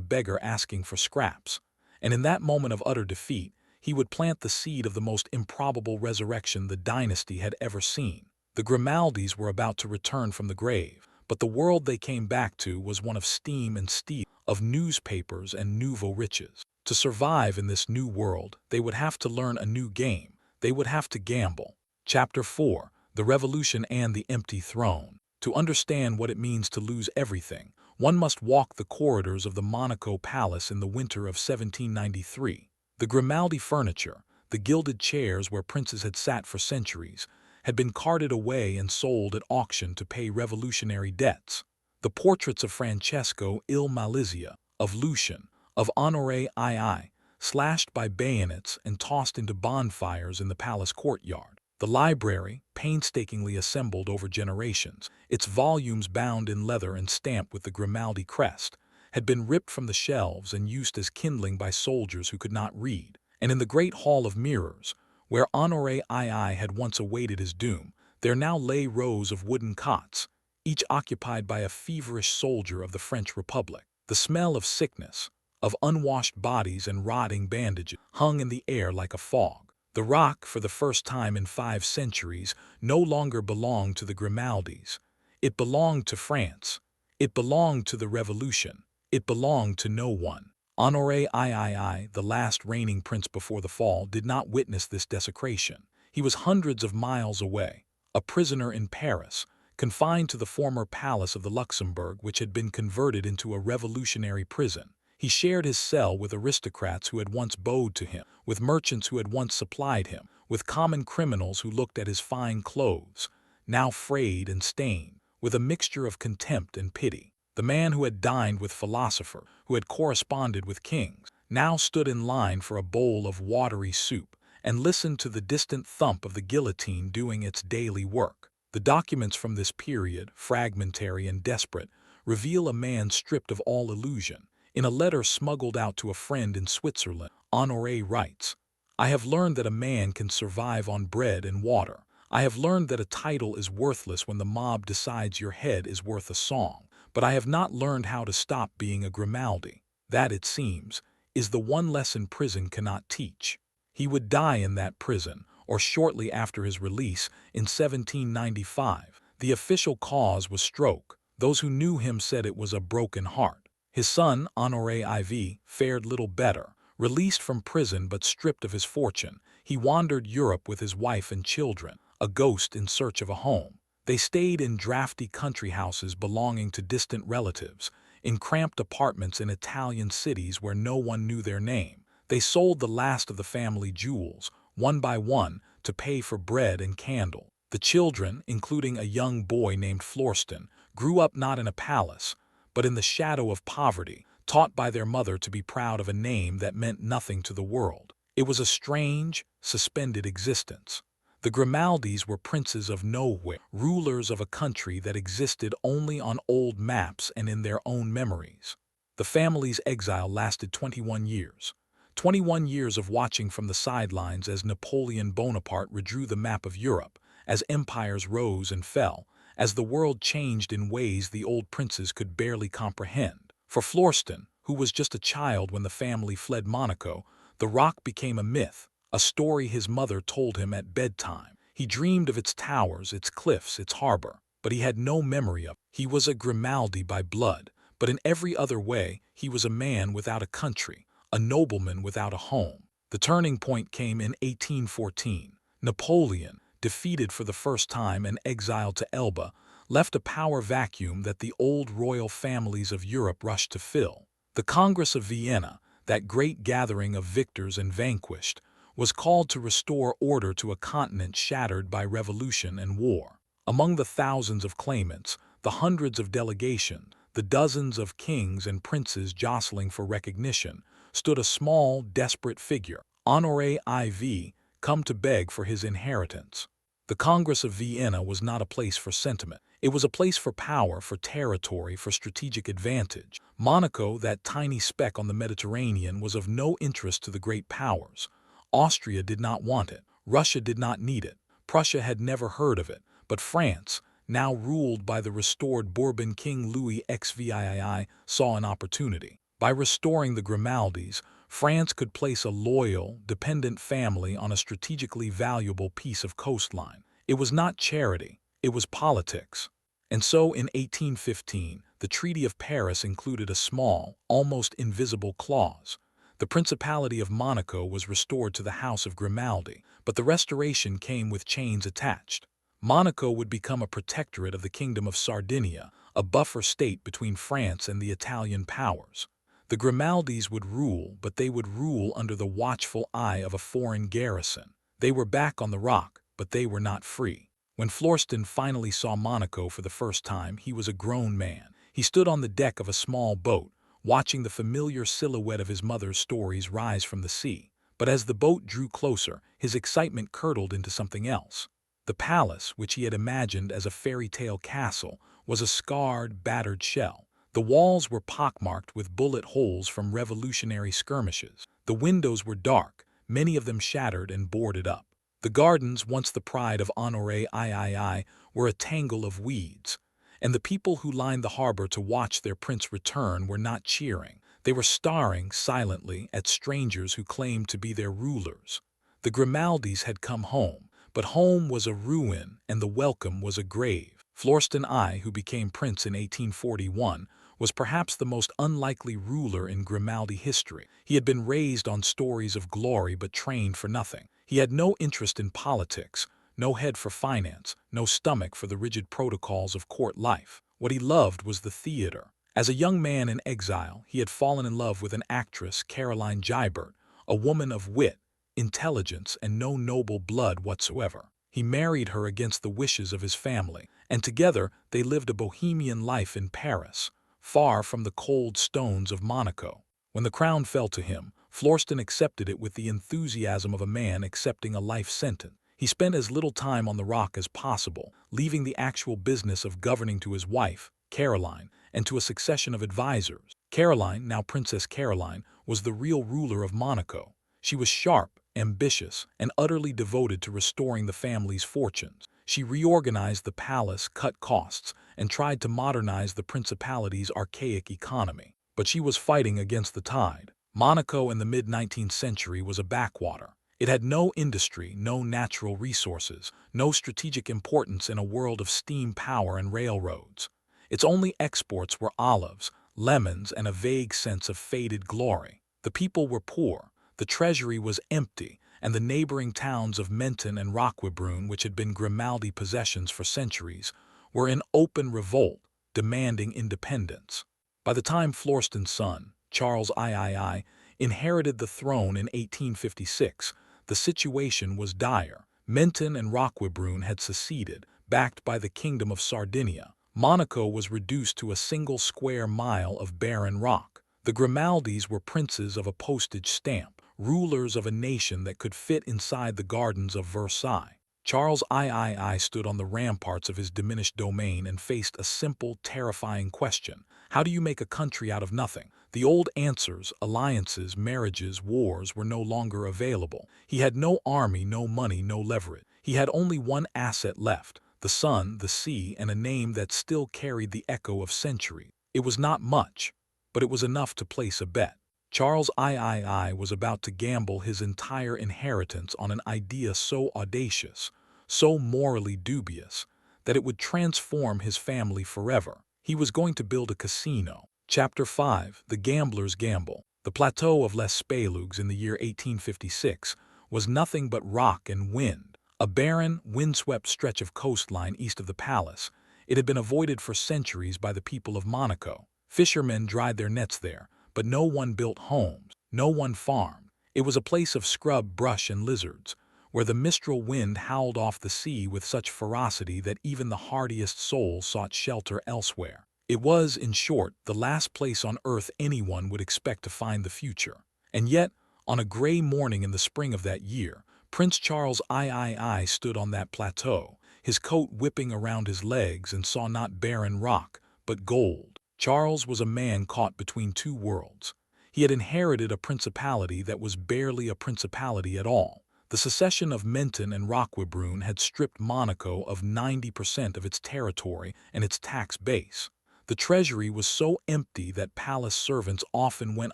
beggar asking for scraps. And in that moment of utter defeat, he would plant the seed of the most improbable resurrection the dynasty had ever seen. The Grimaldis were about to return from the grave, but the world they came back to was one of steam and steel, of newspapers and nouveau riches. To survive in this new world, they would have to learn a new game. They would have to gamble. Chapter 4: The Revolution and the Empty Throne. To understand what it means to lose everything, one must walk the corridors of the Monaco Palace in the winter of 1793. The Grimaldi furniture, the gilded chairs where princes had sat for centuries, had been carted away and sold at auction to pay revolutionary debts. The portraits of Francesco il Malizia, of Lucian, of Honoré II, slashed by bayonets and tossed into bonfires in the palace courtyard. The library, painstakingly assembled over generations, its volumes bound in leather and stamped with the Grimaldi crest, had been ripped from the shelves and used as kindling by soldiers who could not read. And in the great hall of mirrors, where Honoré II had once awaited his doom, there now lay rows of wooden cots, each occupied by a feverish soldier of the French Republic. The smell of sickness, of unwashed bodies and rotting bandages, hung in the air like a fog. The rock, for the first time in 5 centuries, no longer belonged to the Grimaldis. It belonged to France. It belonged to the Revolution. It belonged to no one. Honoré III, the last reigning prince before the fall, did not witness this desecration. He was hundreds of miles away, a prisoner in Paris, confined to the former palace of the Luxembourg, which had been converted into a revolutionary prison. He shared his cell with aristocrats who had once bowed to him, with merchants who had once supplied him, with common criminals who looked at his fine clothes, now frayed and stained, with a mixture of contempt and pity. The man who had dined with philosophers, who had corresponded with kings, now stood in line for a bowl of watery soup and listened to the distant thump of the guillotine doing its daily work. The documents from this period, fragmentary and desperate, reveal a man stripped of all illusion. In a letter smuggled out to a friend in Switzerland, Honoré writes, "I have learned that a man can survive on bread and water. I have learned that a title is worthless when the mob decides your head is worth a song. But I have not learned how to stop being a Grimaldi. That, it seems, is the one lesson prison cannot teach." He would die in that prison, or shortly after his release, in 1795. The official cause was stroke. Those who knew him said it was a broken heart. His son, Honoré IV, fared little better. Released from prison but stripped of his fortune, he wandered Europe with his wife and children, a ghost in search of a home. They stayed in drafty country houses belonging to distant relatives, in cramped apartments in Italian cities where no one knew their name. They sold the last of the family jewels, one by one, to pay for bread and candle. The children, including a young boy named Florestan, grew up not in a palace, but in the shadow of poverty, taught by their mother to be proud of a name that meant nothing to the world. It was a strange, suspended existence. The Grimaldis were princes of nowhere, rulers of a country that existed only on old maps and in their own memories. The family's exile lasted 21 years. 21 years of watching from the sidelines as Napoleon Bonaparte redrew the map of Europe, as empires rose and fell, as the world changed in ways the old princes could barely comprehend. For Florestan, who was just a child when the family fled Monaco, the rock became a myth, a story his mother told him at bedtime. He dreamed of its towers, its cliffs, its harbor, but he had no memory of it. He was a Grimaldi by blood, but in every other way he was a man without a country, a nobleman without a home. The turning point came in 1814. Napoleon, defeated for the first time and exiled to Elba, left a power vacuum that the old royal families of Europe rushed to fill. The Congress of Vienna, that great gathering of victors and vanquished, was called to restore order to a continent shattered by revolution and war. Among the thousands of claimants, the hundreds of delegations, the dozens of kings and princes jostling for recognition, stood a small, desperate figure, Honoré IV, come to beg for his inheritance. The Congress of Vienna was not a place for sentiment. It was a place for power, for territory, for strategic advantage. Monaco, that tiny speck on the Mediterranean, was of no interest to the great powers. Austria did not want it. Russia did not need it. Prussia had never heard of it. But France, now ruled by the restored Bourbon King Louis XVI, saw an opportunity. By restoring the Grimaldis, France could place a loyal, dependent family on a strategically valuable piece of coastline. It was not charity, it was politics. And so in 1815, the Treaty of Paris included a small, almost invisible clause. The Principality of Monaco was restored to the House of Grimaldi, but the restoration came with chains attached. Monaco would become a protectorate of the Kingdom of Sardinia, a buffer state between France and the Italian powers. The Grimaldis would rule, but they would rule under the watchful eye of a foreign garrison. They were back on the rock, but they were not free. When Florestan finally saw Monaco for the first time, he was a grown man. He stood on the deck of a small boat, watching the familiar silhouette of his mother's stories rise from the sea. But as the boat drew closer, his excitement curdled into something else. The palace, which he had imagined as a fairy tale castle, was a scarred, battered shell. The walls were pockmarked with bullet holes from revolutionary skirmishes. The windows were dark, many of them shattered and boarded up. The gardens, once the pride of Honoré III, were a tangle of weeds. And the people who lined the harbor to watch their prince return were not cheering. They were staring silently at strangers who claimed to be their rulers. The Grimaldis had come home, but home was a ruin and the welcome was a grave. Florestan I, who became prince in 1841, was perhaps the most unlikely ruler in Grimaldi history. He had been raised on stories of glory but trained for nothing. He had no interest in politics, no head for finance, no stomach for the rigid protocols of court life. What he loved was the theater. As a young man in exile, he had fallen in love with an actress, Caroline Gibert, a woman of wit, intelligence, and no noble blood whatsoever. He married her against the wishes of his family, and together they lived a bohemian life in Paris, far from the cold stones of Monaco. When the crown fell to him, Florestan accepted it with the enthusiasm of a man accepting a life sentence. He spent as little time on the rock as possible, leaving the actual business of governing to his wife, Caroline, and to a succession of advisors. Caroline, now Princess Caroline, was the real ruler of Monaco. She was sharp, ambitious, and utterly devoted to restoring the family's fortunes. She reorganized the palace, cut costs, and tried to modernize the principality's archaic economy. But she was fighting against the tide. Monaco in the mid-19th century was a backwater. It had no industry, no natural resources, no strategic importance in a world of steam power and railroads. Its only exports were olives, lemons, and a vague sense of faded glory. The people were poor, the treasury was empty, and the neighboring towns of Menton and Roquebrune, which had been Grimaldi possessions for centuries, were in open revolt, demanding independence. By the time Florstan's son, Charles III, inherited the throne in 1856, the situation was dire. Menton and Roquebrune had seceded, backed by the Kingdom of Sardinia. Monaco was reduced to a single square mile of barren rock. The Grimaldis were princes of a postage stamp, rulers of a nation that could fit inside the gardens of Versailles. Charles III stood on the ramparts of his diminished domain and faced a simple, terrifying question. How do you make a country out of nothing? The old answers, alliances, marriages, wars, were no longer available. He had no army, no money, no leverage. He had only one asset left: the sun, the sea, and a name that still carried the echo of centuries. It was not much, but it was enough to place a bet. Charles III was about to gamble his entire inheritance on an idea so audacious, so morally dubious, that it would transform his family forever. He was going to build a casino. Chapter 5: The Gambler's Gamble. The plateau of Les Spalugues in the year 1856 was nothing but rock and wind, a barren, windswept stretch of coastline east of the palace. It had been avoided for centuries by the people of Monaco. Fishermen dried their nets there, but no one built homes, no one farmed. It was a place of scrub, brush, and lizards, where the mistral wind howled off the sea with such ferocity that even the hardiest soul sought shelter elsewhere. It was, in short, the last place on earth anyone would expect to find the future. And yet, on a gray morning in the spring of that year, Prince Charles III stood on that plateau, his coat whipping around his legs, and saw not barren rock, but gold. Charles was a man caught between two worlds. He had inherited a principality that was barely a principality at all. The secession of Menton and Roquebrune had stripped Monaco of 90% of its territory and its tax base. The treasury was so empty that palace servants often went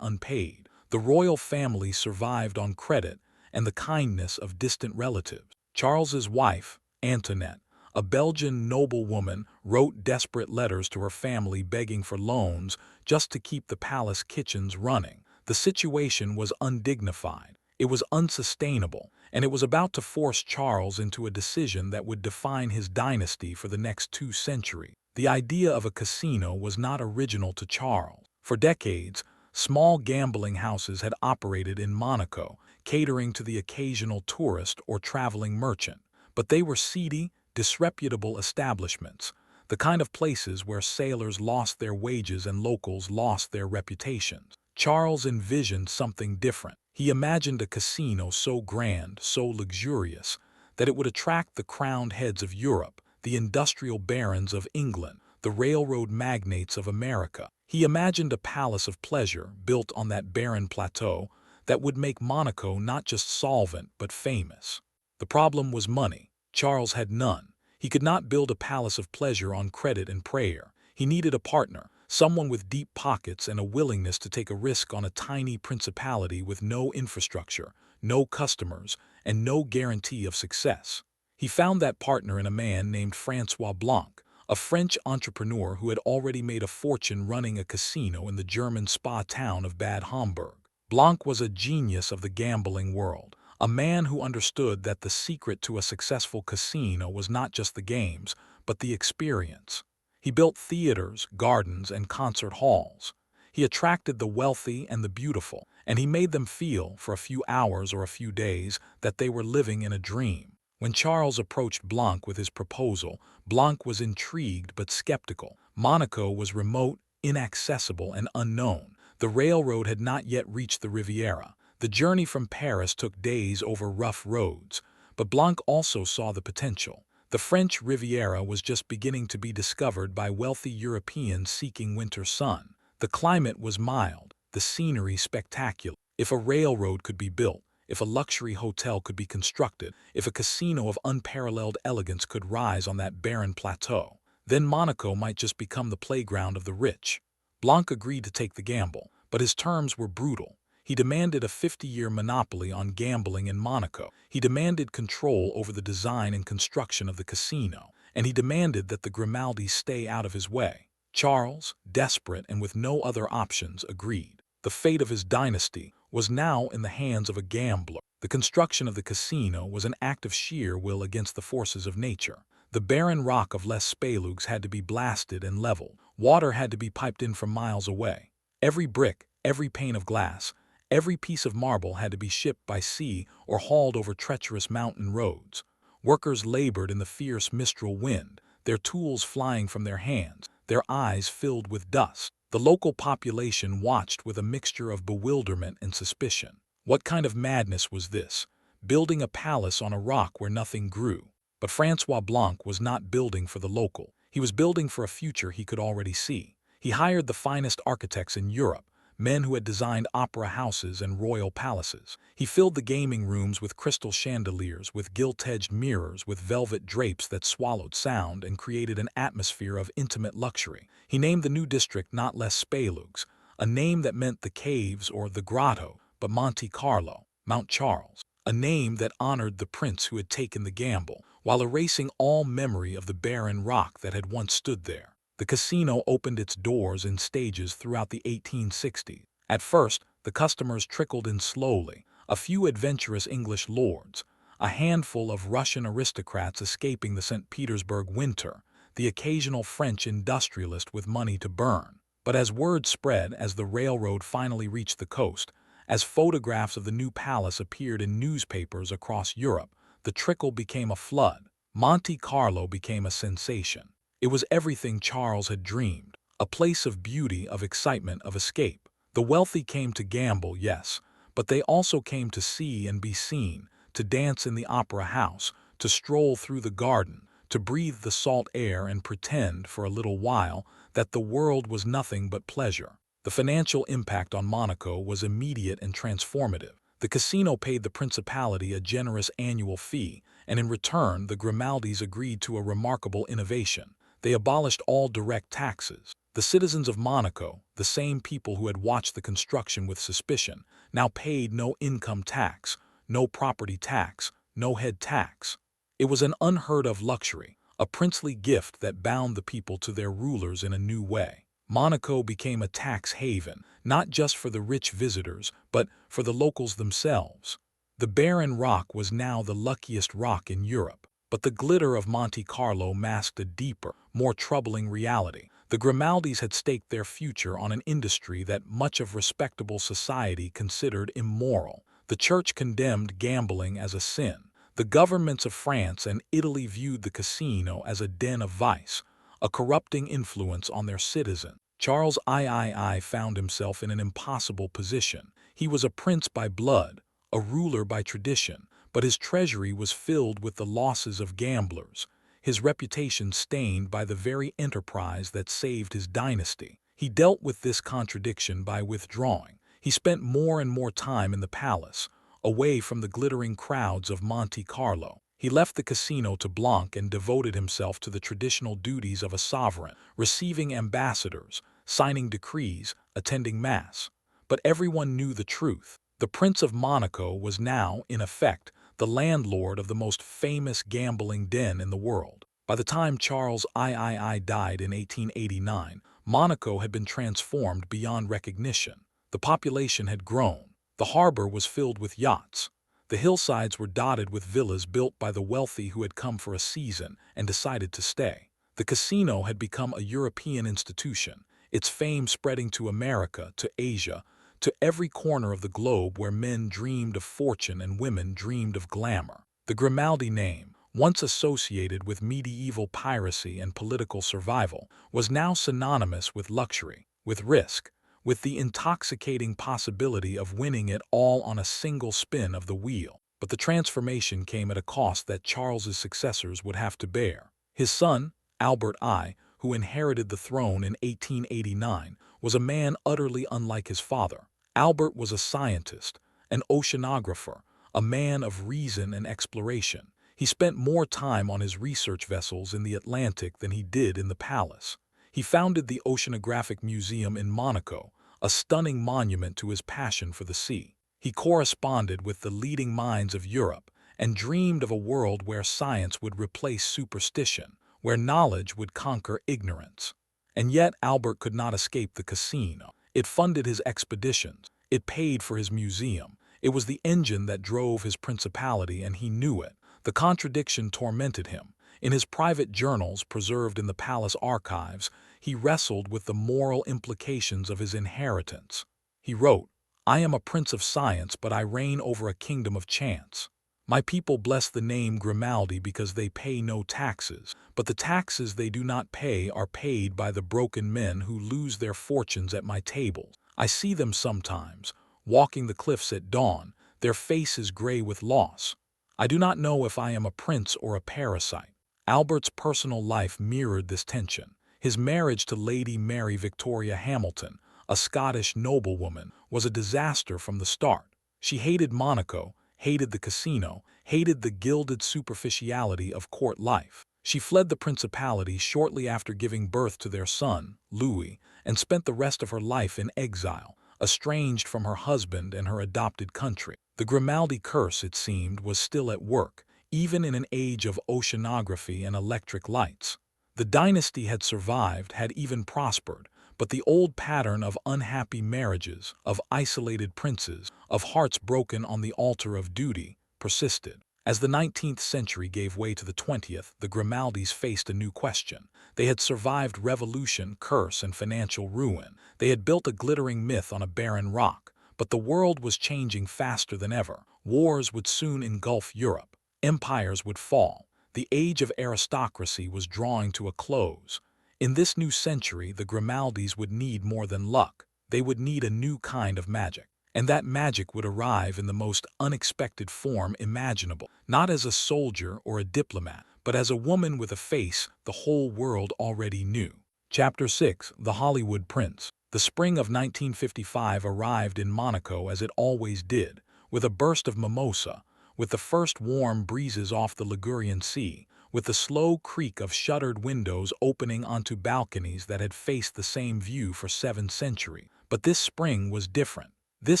unpaid. The royal family survived on credit and the kindness of distant relatives. Charles's wife, Antoinette, a Belgian noblewoman, wrote desperate letters to her family begging for loans just to keep the palace kitchens running. The situation was undignified, it was unsustainable, and it was about to force Charles into a decision that would define his dynasty for the next 2 centuries. The idea of a casino was not original to Charles. For decades, small gambling houses had operated in Monaco, catering to the occasional tourist or traveling merchant. But they were seedy, disreputable establishments, the kind of places where sailors lost their wages and locals lost their reputations. Charles envisioned something different. He imagined a casino so grand, so luxurious, that it would attract the crowned heads of Europe, the industrial barons of England, the railroad magnates of America. He imagined a palace of pleasure built on that barren plateau that would make Monaco not just solvent but famous. The problem was money. Charles had none. He could not build a palace of pleasure on credit and prayer. He needed a partner, someone with deep pockets and a willingness to take a risk on a tiny principality with no infrastructure, no customers, and no guarantee of success. He found that partner in a man named Francois Blanc, a French entrepreneur who had already made a fortune running a casino in the German spa town of Bad Homburg. Blanc was a genius of the gambling world, a man who understood that the secret to a successful casino was not just the games, but the experience. He built theaters, gardens, and concert halls. He attracted the wealthy and the beautiful, and he made them feel, for a few hours or a few days, that they were living in a dream. When Charles approached Blanc with his proposal, Blanc was intrigued but skeptical. Monaco was remote, inaccessible, and unknown. The railroad had not yet reached the Riviera. The journey from Paris took days over rough roads, but Blanc also saw the potential. The French Riviera was just beginning to be discovered by wealthy Europeans seeking winter sun. The climate was mild, the scenery spectacular. If a railroad could be built, if a luxury hotel could be constructed, if a casino of unparalleled elegance could rise on that barren plateau, then Monaco might just become the playground of the rich. Blanc agreed to take the gamble, but his terms were brutal. He demanded a 50-year monopoly on gambling in Monaco. He demanded control over the design and construction of the casino, and he demanded that the Grimaldis stay out of his way. Charles, desperate and with no other options, agreed. The fate of his dynasty was now in the hands of a gambler. The construction of the casino was an act of sheer will against the forces of nature. The barren rock of Les Spalugs had to be blasted and leveled. Water had to be piped in from miles away. Every brick, every pane of glass, every piece of marble had to be shipped by sea or hauled over treacherous mountain roads. Workers labored in the fierce mistral wind, their tools flying from their hands, their eyes filled with dust. The local population watched with a mixture of bewilderment and suspicion. What kind of madness was this? Building a palace on a rock where nothing grew. But Francois Blanc was not building for the local. He was building for a future he could already see. He hired the finest architects in Europe, men who had designed opera houses and royal palaces. He filled the gaming rooms with crystal chandeliers, with gilt-edged mirrors, with velvet drapes that swallowed sound and created an atmosphere of intimate luxury. He named the new district not Les Spalugs, a name that meant the caves or the grotto, but Monte Carlo, Mount Charles, a name that honored the prince who had taken the gamble, while erasing all memory of the barren rock that had once stood there. The casino opened its doors in stages throughout the 1860s. At first, the customers trickled in slowly, a few adventurous English lords, a handful of Russian aristocrats escaping the St. Petersburg winter, the occasional French industrialist with money to burn. But as word spread, as the railroad finally reached the coast, as photographs of the new palace appeared in newspapers across Europe, the trickle became a flood. Monte Carlo became a sensation. It was everything Charles had dreamed, a place of beauty, of excitement, of escape. The wealthy came to gamble, yes, but they also came to see and be seen, to dance in the opera house, to stroll through the garden, to breathe the salt air and pretend, for a little while, that the world was nothing but pleasure. The financial impact on Monaco was immediate and transformative. The casino paid the principality a generous annual fee, and in return the Grimaldis agreed to a remarkable innovation. They abolished all direct taxes. The citizens of Monaco, the same people who had watched the construction with suspicion, now paid no income tax, no property tax, no head tax. It was an unheard-of luxury, a princely gift that bound the people to their rulers in a new way. Monaco became a tax haven, not just for the rich visitors, but for the locals themselves. The barren rock was now the luckiest rock in Europe. But the glitter of Monte Carlo masked a deeper, more troubling reality. The Grimaldis had staked their future on an industry that much of respectable society considered immoral. The church condemned gambling as a sin. The governments of France and Italy viewed the casino as a den of vice, a corrupting influence on their citizens. Charles III found himself in an impossible position. He was a prince by blood, a ruler by tradition, but his treasury was filled with the losses of gamblers, his reputation stained by the very enterprise that saved his dynasty. He dealt with this contradiction by withdrawing. He spent more and more time in the palace, away from the glittering crowds of Monte Carlo. He left the casino to Blanc and devoted himself to the traditional duties of a sovereign, receiving ambassadors, signing decrees, attending mass. But everyone knew the truth. The Prince of Monaco was now, in effect, the landlord of the most famous gambling den in the world. By the time Charles III died in 1889, Monaco had been transformed beyond recognition. The population had grown. The harbor was filled with yachts. The hillsides were dotted with villas built by the wealthy who had come for a season and decided to stay. The casino had become a European institution, its fame spreading to America, to Asia, to every corner of the globe where men dreamed of fortune and women dreamed of glamour. The Grimaldi name, once associated with medieval piracy and political survival, was now synonymous with luxury, with risk, with the intoxicating possibility of winning it all on a single spin of the wheel. But the transformation came at a cost that Charles's successors would have to bear. His son, Albert I, who inherited the throne in 1889, was a man utterly unlike his father. Albert was a scientist, an oceanographer, a man of reason and exploration. He spent more time on his research vessels in the Atlantic than he did in the palace. He founded the Oceanographic Museum in Monaco, a stunning monument to his passion for the sea. He corresponded with the leading minds of Europe and dreamed of a world where science would replace superstition, where knowledge would conquer ignorance. And yet Albert could not escape the casino. It funded his expeditions, it paid for his museum, It was the engine that drove his principality, and he knew it. The contradiction tormented him. In his private journals preserved in the palace archives, he wrestled with the moral implications of his inheritance. He wrote, "I am a prince of science, but I reign over a kingdom of chance. My people bless the name Grimaldi because they pay no taxes, but the taxes they do not pay are paid by the broken men who lose their fortunes at my table. I see them sometimes, walking the cliffs at dawn, their faces gray with loss. I do not know if I am a prince or a parasite." Albert's personal life mirrored this tension. His marriage to Lady Mary Victoria Hamilton, a Scottish noblewoman, was a disaster from the start. She hated Monaco, hated the casino, hated the gilded superficiality of court life. She fled the principality shortly after giving birth to their son, Louis, and spent the rest of her life in exile, estranged from her husband and her adopted country. The Grimaldi curse, it seemed, was still at work, even in an age of oceanography and electric lights. The dynasty had survived, had even prospered, but the old pattern of unhappy marriages, of isolated princes, of hearts broken on the altar of duty, persisted. As the 19th century gave way to the 20th, the Grimaldis faced a new question. They had survived revolution, curse, and financial ruin. They had built a glittering myth on a barren rock, but the world was changing faster than ever. Wars would soon engulf Europe. Empires would fall. The age of aristocracy was drawing to a close. In this new century, the Grimaldis would need more than luck. They would need a new kind of magic. And that magic would arrive in the most unexpected form imaginable, not as a soldier or a diplomat, but as a woman with a face the whole world already knew. Chapter 6: The Hollywood Prince. The spring of 1955 arrived in Monaco as it always did, with a burst of mimosa, with the first warm breezes off the Ligurian Sea, with the slow creak of shuttered windows opening onto balconies that had faced the same view for 7 centuries. But this spring was different. This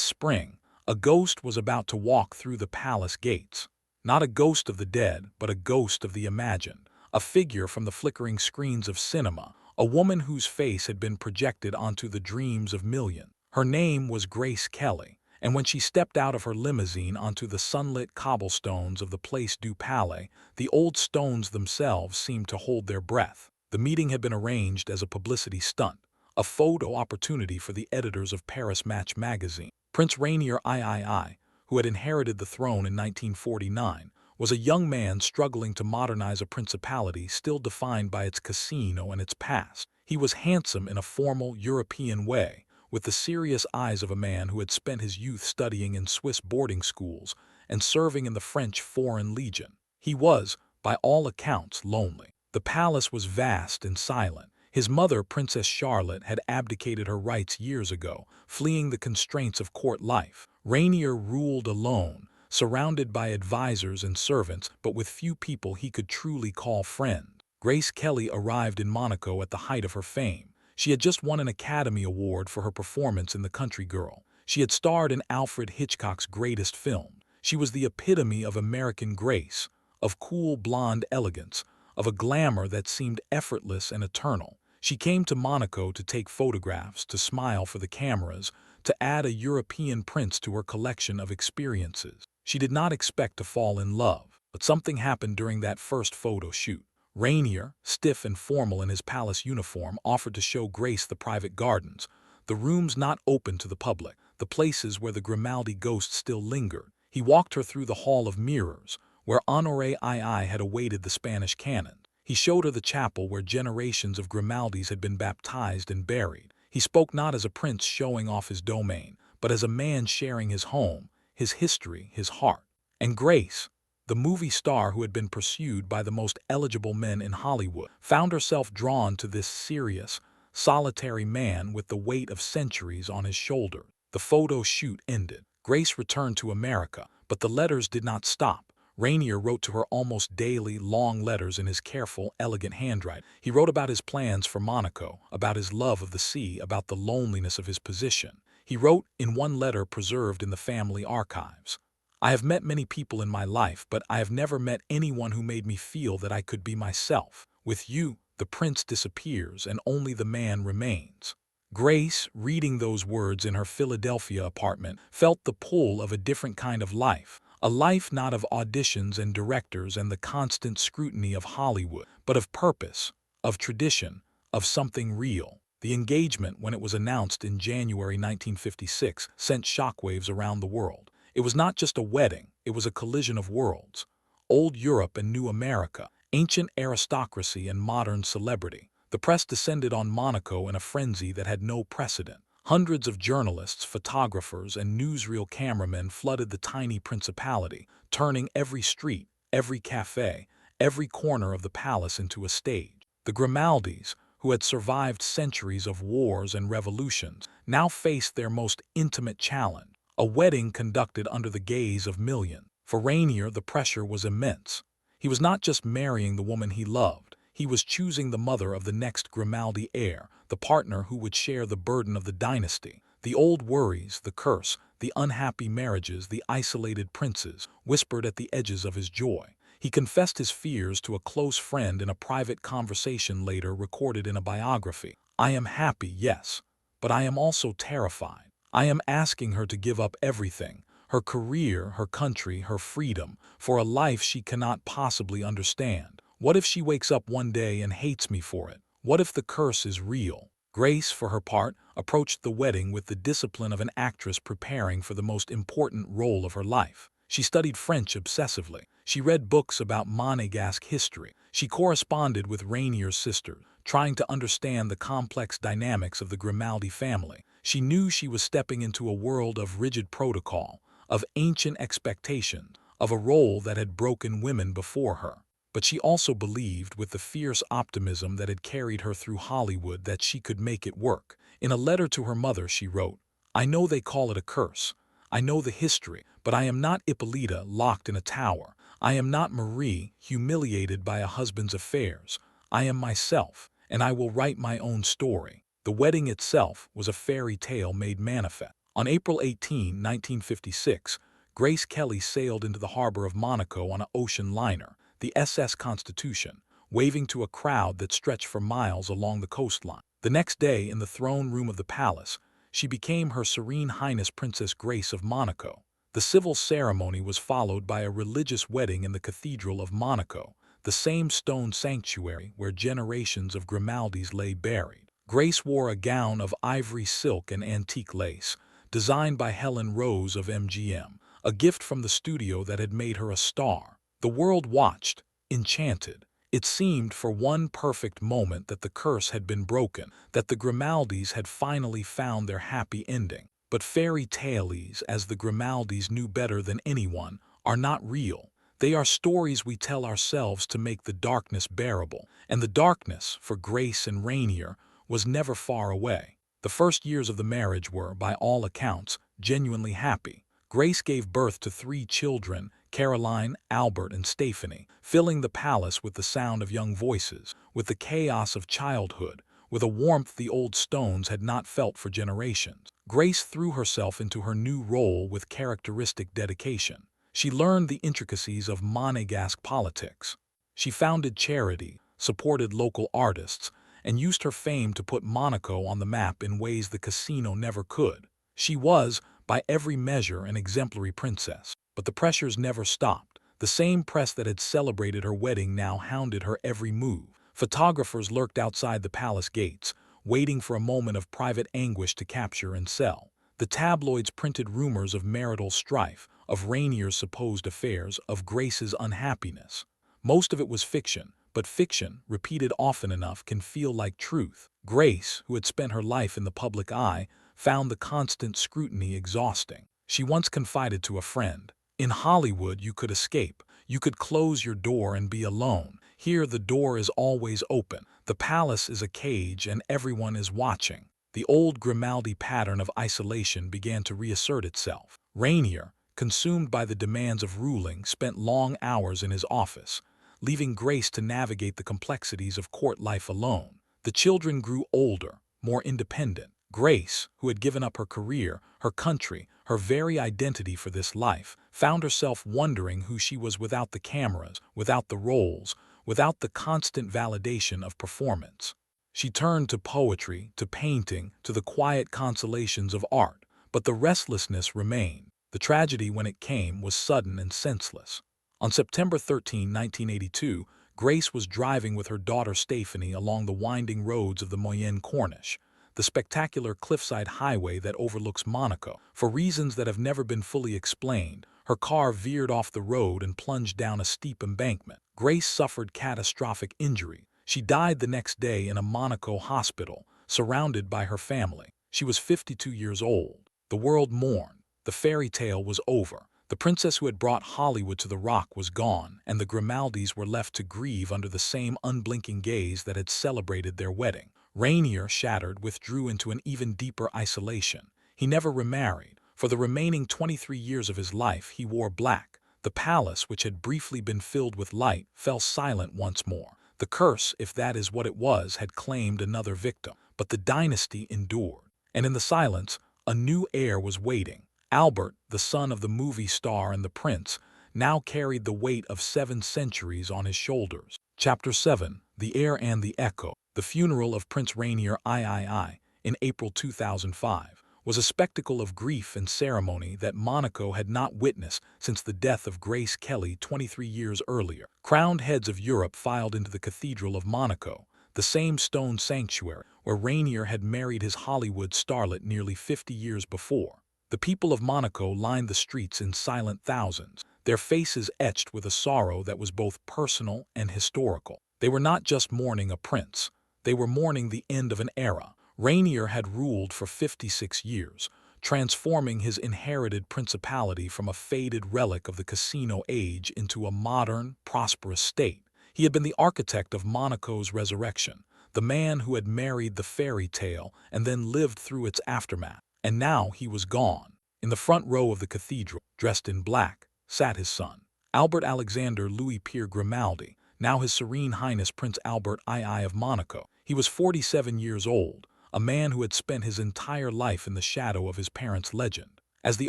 spring, a ghost was about to walk through the palace gates. Not a ghost of the dead, but a ghost of the imagined. A figure from the flickering screens of cinema, a woman whose face had been projected onto the dreams of millions. Her name was Grace Kelly, and when she stepped out of her limousine onto the sunlit cobblestones of the Place du Palais, the old stones themselves seemed to hold their breath. The meeting had been arranged as a publicity stunt, a photo opportunity for the editors of Paris Match magazine. Prince Rainier III, who had inherited the throne in 1949, was a young man struggling to modernize a principality still defined by its casino and its past. He was handsome in a formal European way, with the serious eyes of a man who had spent his youth studying in Swiss boarding schools and serving in the French Foreign Legion. He was, by all accounts, lonely. The palace was vast and silent. His mother, Princess Charlotte, had abdicated her rights years ago, fleeing the constraints of court life. Rainier ruled alone, surrounded by advisors and servants, but with few people he could truly call friend. Grace Kelly arrived in Monaco at the height of her fame. She had just won an Academy Award for her performance in The Country Girl. She had starred in Alfred Hitchcock's greatest film. She was the epitome of American grace, of cool blonde elegance, of a glamour that seemed effortless and eternal. She came to Monaco to take photographs, to smile for the cameras, to add a European prince to her collection of experiences. She did not expect to fall in love, but something happened during that first photo shoot. Rainier, stiff and formal in his palace uniform, offered to show Grace the private gardens, the rooms not open to the public, the places where the Grimaldi ghost still lingered. He walked her through the Hall of Mirrors, where Honoré II had awaited the Spanish cannon. He showed her the chapel where generations of Grimaldis had been baptized and buried. He spoke not as a prince showing off his domain, but as a man sharing his home, his history, his heart. And Grace, the movie star who had been pursued by the most eligible men in Hollywood, found herself drawn to this serious, solitary man with the weight of centuries on his shoulders. The photo shoot ended. Grace returned to America, but the letters did not stop. Rainier wrote to her almost daily, long letters in his careful, elegant handwriting. He wrote about his plans for Monaco, about his love of the sea, about the loneliness of his position. He wrote in one letter preserved in the family archives, "I have met many people in my life, but I have never met anyone who made me feel that I could be myself. With you, the prince disappears and only the man remains." Grace, reading those words in her Philadelphia apartment, felt the pull of a different kind of life. A life not of auditions and directors and the constant scrutiny of Hollywood, but of purpose, of tradition, of something real. The engagement, when it was announced in January 1956, sent shockwaves around the world. It was not just a wedding, it was a collision of worlds. Old Europe and New America, ancient aristocracy and modern celebrity. The press descended on Monaco in a frenzy that had no precedent. Hundreds of journalists, photographers, and newsreel cameramen flooded the tiny principality, turning every street, every cafe, every corner of the palace into a stage. The Grimaldis, who had survived centuries of wars and revolutions, now faced their most intimate challenge, a wedding conducted under the gaze of millions. For Rainier, the pressure was immense. He was not just marrying the woman he loved, he was choosing the mother of the next Grimaldi heir, the partner who would share the burden of the dynasty. The old worries, the curse, the unhappy marriages, the isolated princes, whispered at the edges of his joy. He confessed his fears to a close friend in a private conversation later recorded in a biography. "I am happy, yes, but I am also terrified. I am asking her to give up everything, her career, her country, her freedom, for a life she cannot possibly understand. What if she wakes up one day and hates me for it? What if the curse is real?" Grace, for her part, approached the wedding with the discipline of an actress preparing for the most important role of her life. She studied French obsessively. She read books about Monegasque history. She corresponded with Rainier's sister, trying to understand the complex dynamics of the Grimaldi family. She knew she was stepping into a world of rigid protocol, of ancient expectations, of a role that had broken women before her. But she also believed, with the fierce optimism that had carried her through Hollywood, that she could make it work. In a letter to her mother, she wrote, "I know they call it a curse. I know the history, but I am not Ippolita locked in a tower. I am not Marie humiliated by a husband's affairs. I am myself, and I will write my own story." The wedding itself was a fairy tale made manifest. On April 18, 1956, Grace Kelly sailed into the harbor of Monaco on an ocean liner, the SS Constitution, waving to a crowd that stretched for miles along the coastline. The next day, in the throne room of the palace, she became Her Serene Highness Princess Grace of Monaco. The civil ceremony was followed by a religious wedding in the Cathedral of Monaco, the same stone sanctuary where generations of Grimaldis lay buried. Grace wore a gown of ivory silk and antique lace, designed by Helen Rose of MGM, a gift from the studio that had made her a star. The world watched, enchanted. It seemed for one perfect moment that the curse had been broken, that the Grimaldis had finally found their happy ending. But fairy tales, as the Grimaldis knew better than anyone, are not real. They are stories we tell ourselves to make the darkness bearable. And the darkness, for Grace and Rainier, was never far away. The first years of the marriage were, by all accounts, genuinely happy. Grace gave birth to 3 children, Caroline, Albert, and Stephanie, filling the palace with the sound of young voices, with the chaos of childhood, with a warmth the old stones had not felt for generations. Grace threw herself into her new role with characteristic dedication. She learned the intricacies of Monegasque politics. She founded charity, supported local artists, and used her fame to put Monaco on the map in ways the casino never could. She was, by every measure, an exemplary princess. But the pressures never stopped. The same press that had celebrated her wedding now hounded her every move. Photographers lurked outside the palace gates, waiting for a moment of private anguish to capture and sell. The tabloids printed rumors of marital strife, of Rainier's supposed affairs, of Grace's unhappiness. Most of it was fiction, but fiction, repeated often enough, can feel like truth. Grace, who had spent her life in the public eye, found the constant scrutiny exhausting. She once confided to a friend, "In Hollywood you could escape. You could close your door and be alone. Here the door is always open. The palace is a cage and everyone is watching." The old Grimaldi pattern of isolation began to reassert itself. Rainier, consumed by the demands of ruling, spent long hours in his office, leaving Grace to navigate the complexities of court life alone. The children grew older, more independent. Grace, who had given up her career, her country, her very identity for this life, found herself wondering who she was without the cameras, without the roles, without the constant validation of performance. She turned to poetry, to painting, to the quiet consolations of art, but the restlessness remained. The tragedy, when it came, was sudden and senseless. On September 13, 1982, Grace was driving with her daughter Stephanie along the winding roads of the Moyenne Corniche, the spectacular cliffside highway that overlooks Monaco. For reasons that have never been fully explained, her car veered off the road and plunged down a steep embankment. Grace suffered catastrophic injury. She died the next day in a Monaco hospital, surrounded by her family. She was 52 years old. The world mourned. The fairy tale was over. The princess who had brought Hollywood to the Rock was gone, and the Grimaldis were left to grieve under the same unblinking gaze that had celebrated their wedding. Rainier, shattered, withdrew into an even deeper isolation. He never remarried. For the remaining 23 years of his life, he wore black. The palace, which had briefly been filled with light, fell silent once more. The curse, if that is what it was, had claimed another victim. But the dynasty endured. And in the silence, a new heir was waiting. Albert, the son of the movie star and the prince, now carried the weight of 7 centuries on his shoulders. Chapter 7. The Heir and the Echo. The funeral of Prince Rainier III, in April 2005, was a spectacle of grief and ceremony that Monaco had not witnessed since the death of Grace Kelly 23 years earlier. Crowned heads of Europe filed into the Cathedral of Monaco, the same stone sanctuary where Rainier had married his Hollywood starlet nearly 50 years before. The people of Monaco lined the streets in silent thousands, their faces etched with a sorrow that was both personal and historical. They were not just mourning a prince. They were mourning the end of an era. Rainier had ruled for 56 years, transforming his inherited principality from a faded relic of the casino age into a modern, prosperous state. He had been the architect of Monaco's resurrection, the man who had married the fairy tale and then lived through its aftermath. And now he was gone. In the front row of the cathedral, dressed in black, sat his son, Albert Alexander Louis Pierre Grimaldi, now His Serene Highness Prince Albert II of Monaco. He was 47 years old, a man who had spent his entire life in the shadow of his parents' legend. As the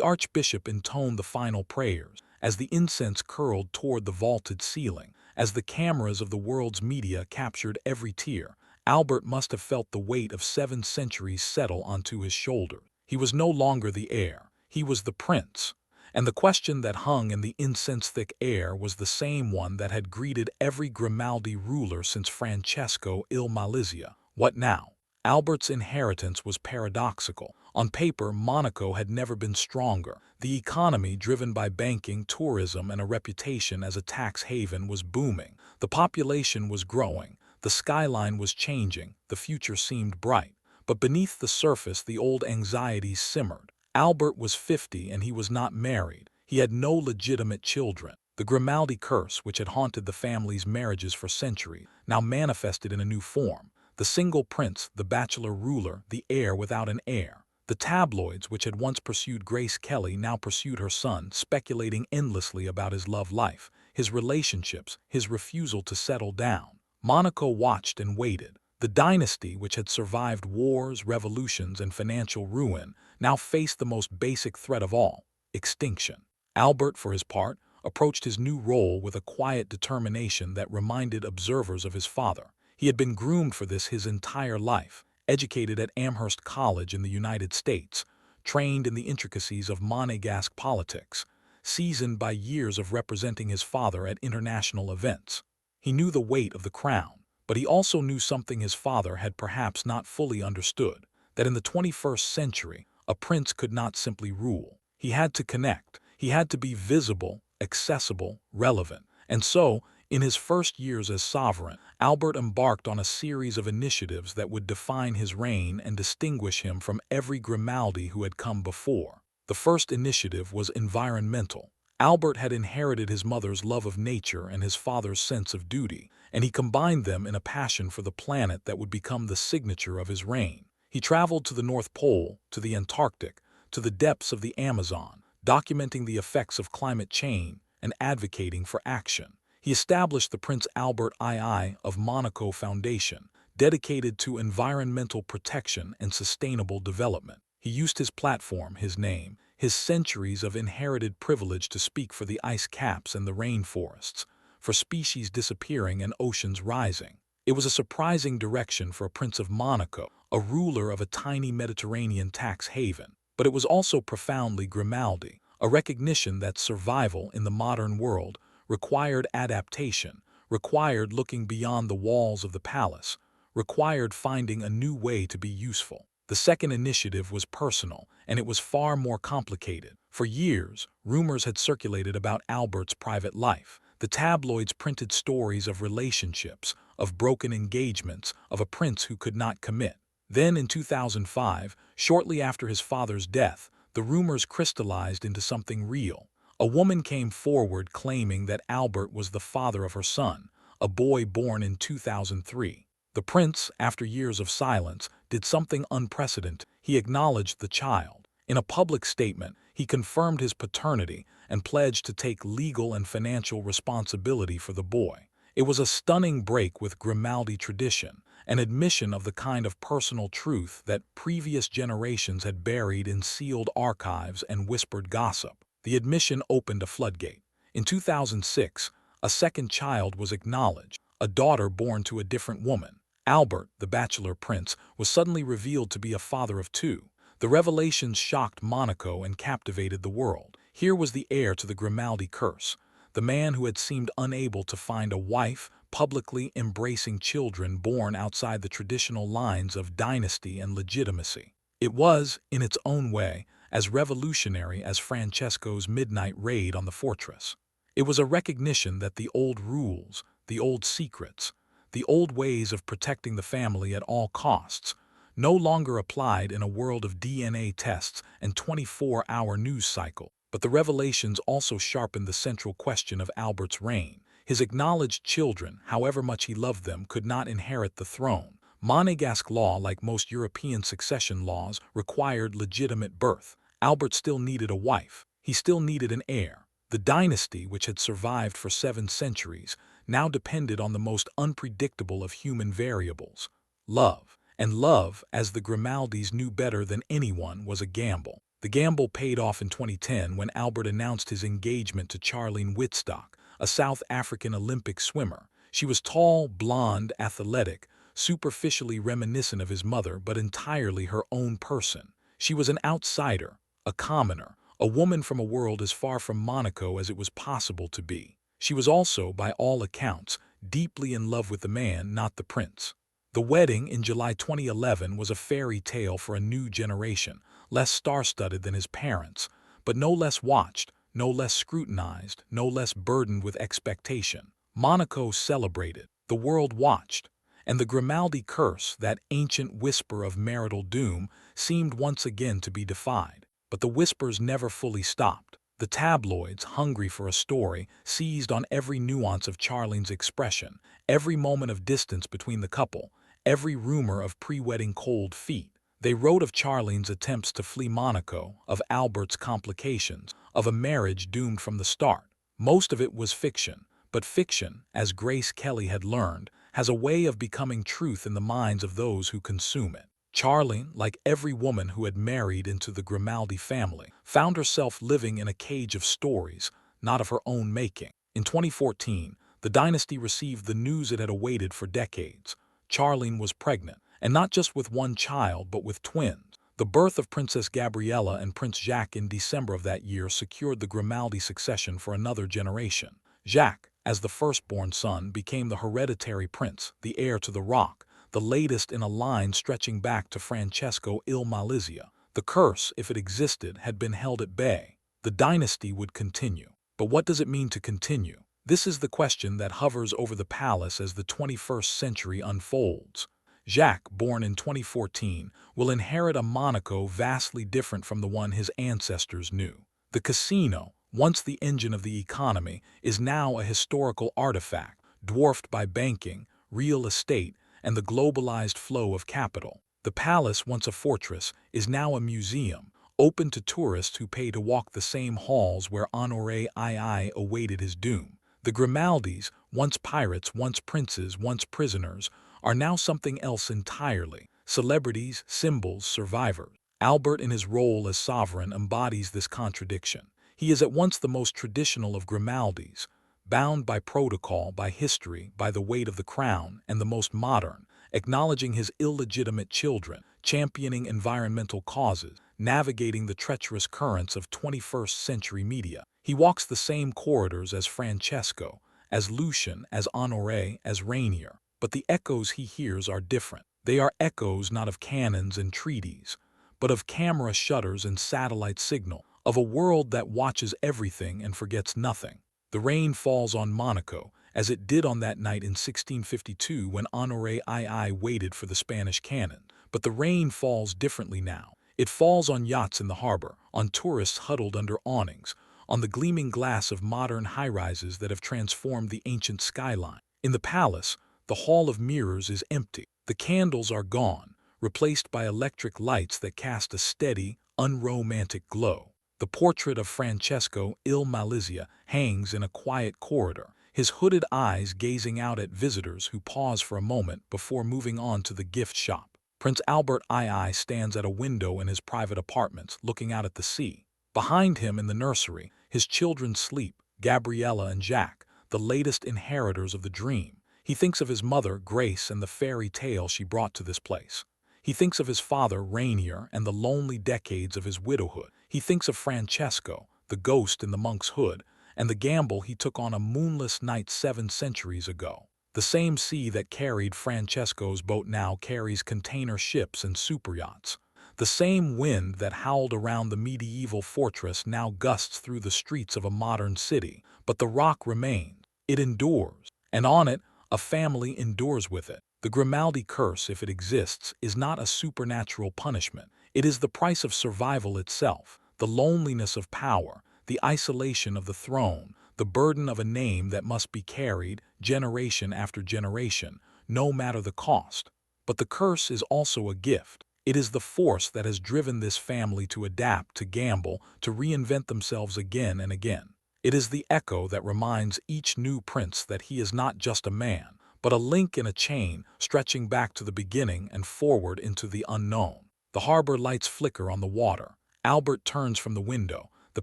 archbishop intoned the final prayers, as the incense curled toward the vaulted ceiling, as the cameras of the world's media captured every tear, Albert must have felt the weight of 7 centuries settle onto his shoulders. He was no longer the heir. He was the prince. And the question that hung in the incense-thick air was the same one that had greeted every Grimaldi ruler since Francesco il Malizia. What now? Albert's inheritance was paradoxical. On paper, Monaco had never been stronger. The economy, driven by banking, tourism, and a reputation as a tax haven, was booming. The population was growing. The skyline was changing. The future seemed bright. But beneath the surface, the old anxieties simmered. Albert was 50 and he was not married. He had no legitimate children. The Grimaldi curse, which had haunted the family's marriages for centuries, now manifested in a new form. The single prince, the bachelor ruler, the heir without an heir. The tabloids, which had once pursued Grace Kelly, now pursued her son, speculating endlessly about his love life, his relationships, his refusal to settle down. Monaco watched and waited. The dynasty, which had survived wars, revolutions, and financial ruin, now faced the most basic threat of all: extinction. Albert, for his part, approached his new role with a quiet determination that reminded observers of his father. He had been groomed for this his entire life, educated at Amherst College in the United States, trained in the intricacies of Monegasque politics, seasoned by years of representing his father at international events. He knew the weight of the crown. But he also knew something his father had perhaps not fully understood, that in the 21st century, a prince could not simply rule. He had to connect. He had to be visible, accessible, relevant. And so, in his first years as sovereign, Albert embarked on a series of initiatives that would define his reign and distinguish him from every Grimaldi who had come before. The first initiative was environmental. Albert had inherited his mother's love of nature and his father's sense of duty, and he combined them in a passion for the planet that would become the signature of his reign. He traveled to the North Pole, to the Antarctic, to the depths of the Amazon, documenting the effects of climate change and advocating for action. He established the Prince Albert II of Monaco Foundation, dedicated to environmental protection and sustainable development. He used his platform, his name, his centuries of inherited privilege to speak for the ice caps and the rainforests, for species disappearing and oceans rising. It was a surprising direction for a prince of Monaco, a ruler of a tiny Mediterranean tax haven. But it was also profoundly Grimaldi, a recognition that survival in the modern world required adaptation, required looking beyond the walls of the palace, required finding a new way to be useful. The second initiative was personal, and it was far more complicated. For years, rumors had circulated about Albert's private life. The tabloids printed stories of relationships, of broken engagements, of a prince who could not commit. Then in 2005, shortly after his father's death, the rumors crystallized into something real. A woman came forward claiming that Albert was the father of her son, a boy born in 2003. The prince, after years of silence, did something unprecedented. He acknowledged the child. In a public statement, he confirmed his paternity and pledged to take legal and financial responsibility for the boy. It was a stunning break with Grimaldi tradition, an admission of the kind of personal truth that previous generations had buried in sealed archives and whispered gossip. The admission opened a floodgate. In 2006, a second child was acknowledged, a daughter born to a different woman. Albert, the bachelor prince, was suddenly revealed to be a father of two. The revelations shocked Monaco and captivated the world. Here was the heir to the Grimaldi curse, the man who had seemed unable to find a wife, publicly embracing children born outside the traditional lines of dynasty and legitimacy. It was, in its own way, as revolutionary as Francesco's midnight raid on the fortress. It was a recognition that the old rules, the old secrets, the old ways of protecting the family at all costs, no longer applied in a world of DNA tests and 24-hour news cycle. But the revelations also sharpened the central question of Albert's reign. His acknowledged children, however much he loved them, could not inherit the throne. Monegasque law, like most European succession laws, required legitimate birth. Albert still needed a wife. He still needed an heir. The dynasty, which had survived for 7 centuries, now depended on the most unpredictable of human variables: love. And love, as the Grimaldis knew better than anyone, was a gamble. The gamble paid off in 2010 when Albert announced his engagement to Charlene Wittstock, a South African Olympic swimmer. She was tall, blonde, athletic, superficially reminiscent of his mother, but entirely her own person. She was an outsider, a commoner, a woman from a world as far from Monaco as it was possible to be. She was also, by all accounts, deeply in love with the man, not the prince. The wedding in July 2011 was a fairy tale for a new generation, less star-studded than his parents, but no less watched, no less scrutinized, no less burdened with expectation. Monaco celebrated, the world watched, and the Grimaldi curse, that ancient whisper of marital doom, seemed once again to be defied. But the whispers never fully stopped. The tabloids, hungry for a story, seized on every nuance of Charlene's expression, every moment of distance between the couple, every rumor of pre-wedding cold feet. They wrote of Charlene's attempts to flee Monaco, of Albert's complications, of a marriage doomed from the start. Most of it was fiction, but fiction, as Grace Kelly had learned, has a way of becoming truth in the minds of those who consume it. Charlene, like every woman who had married into the Grimaldi family, found herself living in a cage of stories, not of her own making. In 2014, the dynasty received the news it had awaited for decades. Charlene was pregnant, and not just with one child, but with twins. The birth of Princess Gabriella and Prince Jacques in December of that year secured the Grimaldi succession for another generation. Jacques, as the firstborn son, became the hereditary prince, the heir to the rock, the latest in a line stretching back to Francesco il Malizia. The curse, if it existed, had been held at bay. The dynasty would continue. But what does it mean to continue? This is the question that hovers over the palace as the 21st century unfolds. Jacques, born in 2014, will inherit a Monaco vastly different from the one his ancestors knew. The casino, once the engine of the economy, is now a historical artifact, dwarfed by banking, real estate, and the globalized flow of capital. The palace, once a fortress, is now a museum, open to tourists who pay to walk the same halls where Honoré II awaited his doom. The Grimaldis, once pirates, once princes, once prisoners, are now something else entirely: celebrities, symbols, survivors. Albert, in his role as sovereign, embodies this contradiction. He is at once the most traditional of Grimaldis, bound by protocol, by history, by the weight of the crown, and the most modern, acknowledging his illegitimate children, championing environmental causes, navigating the treacherous currents of 21st century media. He walks the same corridors as Francesco, as Lucian, as Honoré, as Rainier, but the echoes he hears are different. They are echoes not of cannons and treaties, but of camera shutters and satellite signal, of a world that watches everything and forgets nothing. The rain falls on Monaco, as it did on that night in 1652 when Honoré II waited for the Spanish cannon. But the rain falls differently now. It falls on yachts in the harbor, on tourists huddled under awnings, on the gleaming glass of modern high-rises that have transformed the ancient skyline. In the palace, the Hall of Mirrors is empty. The candles are gone, replaced by electric lights that cast a steady, unromantic glow. The portrait of Francesco il Malizia hangs in a quiet corridor, his hooded eyes gazing out at visitors who pause for a moment before moving on to the gift shop. Prince Albert II stands at a window in his private apartments, looking out at the sea. Behind him in the nursery, his children sleep, Gabriella and Jacques, the latest inheritors of the dream. He thinks of his mother, Grace, and the fairy tale she brought to this place. He thinks of his father, Rainier, and the lonely decades of his widowhood. He thinks of Francesco, the ghost in the monk's hood, and the gamble he took on a moonless night 7 centuries ago. The same sea that carried Francesco's boat now carries container ships and superyachts. The same wind that howled around the medieval fortress now gusts through the streets of a modern city. But the rock remains. It endures. And on it, a family endures with it. The Grimaldi curse, if it exists, is not a supernatural punishment. It is the price of survival itself, the loneliness of power, the isolation of the throne, the burden of a name that must be carried generation after generation, no matter the cost. But the curse is also a gift. It is the force that has driven this family to adapt, to gamble, to reinvent themselves again and again. It is the echo that reminds each new prince that he is not just a man, but a link in a chain stretching back to the beginning and forward into the unknown. The harbor lights flicker on the water. Albert turns from the window. The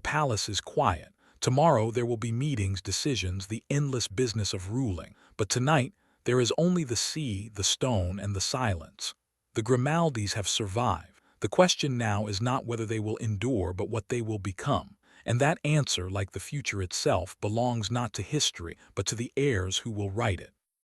palace is quiet. Tomorrow there will be meetings, decisions, the endless business of ruling. But tonight there is only the sea, the stone, and the silence. The Grimaldis have survived. The question now is not whether they will endure, but what they will become. And that answer, like the future itself, belongs not to history, but to the heirs who will write it.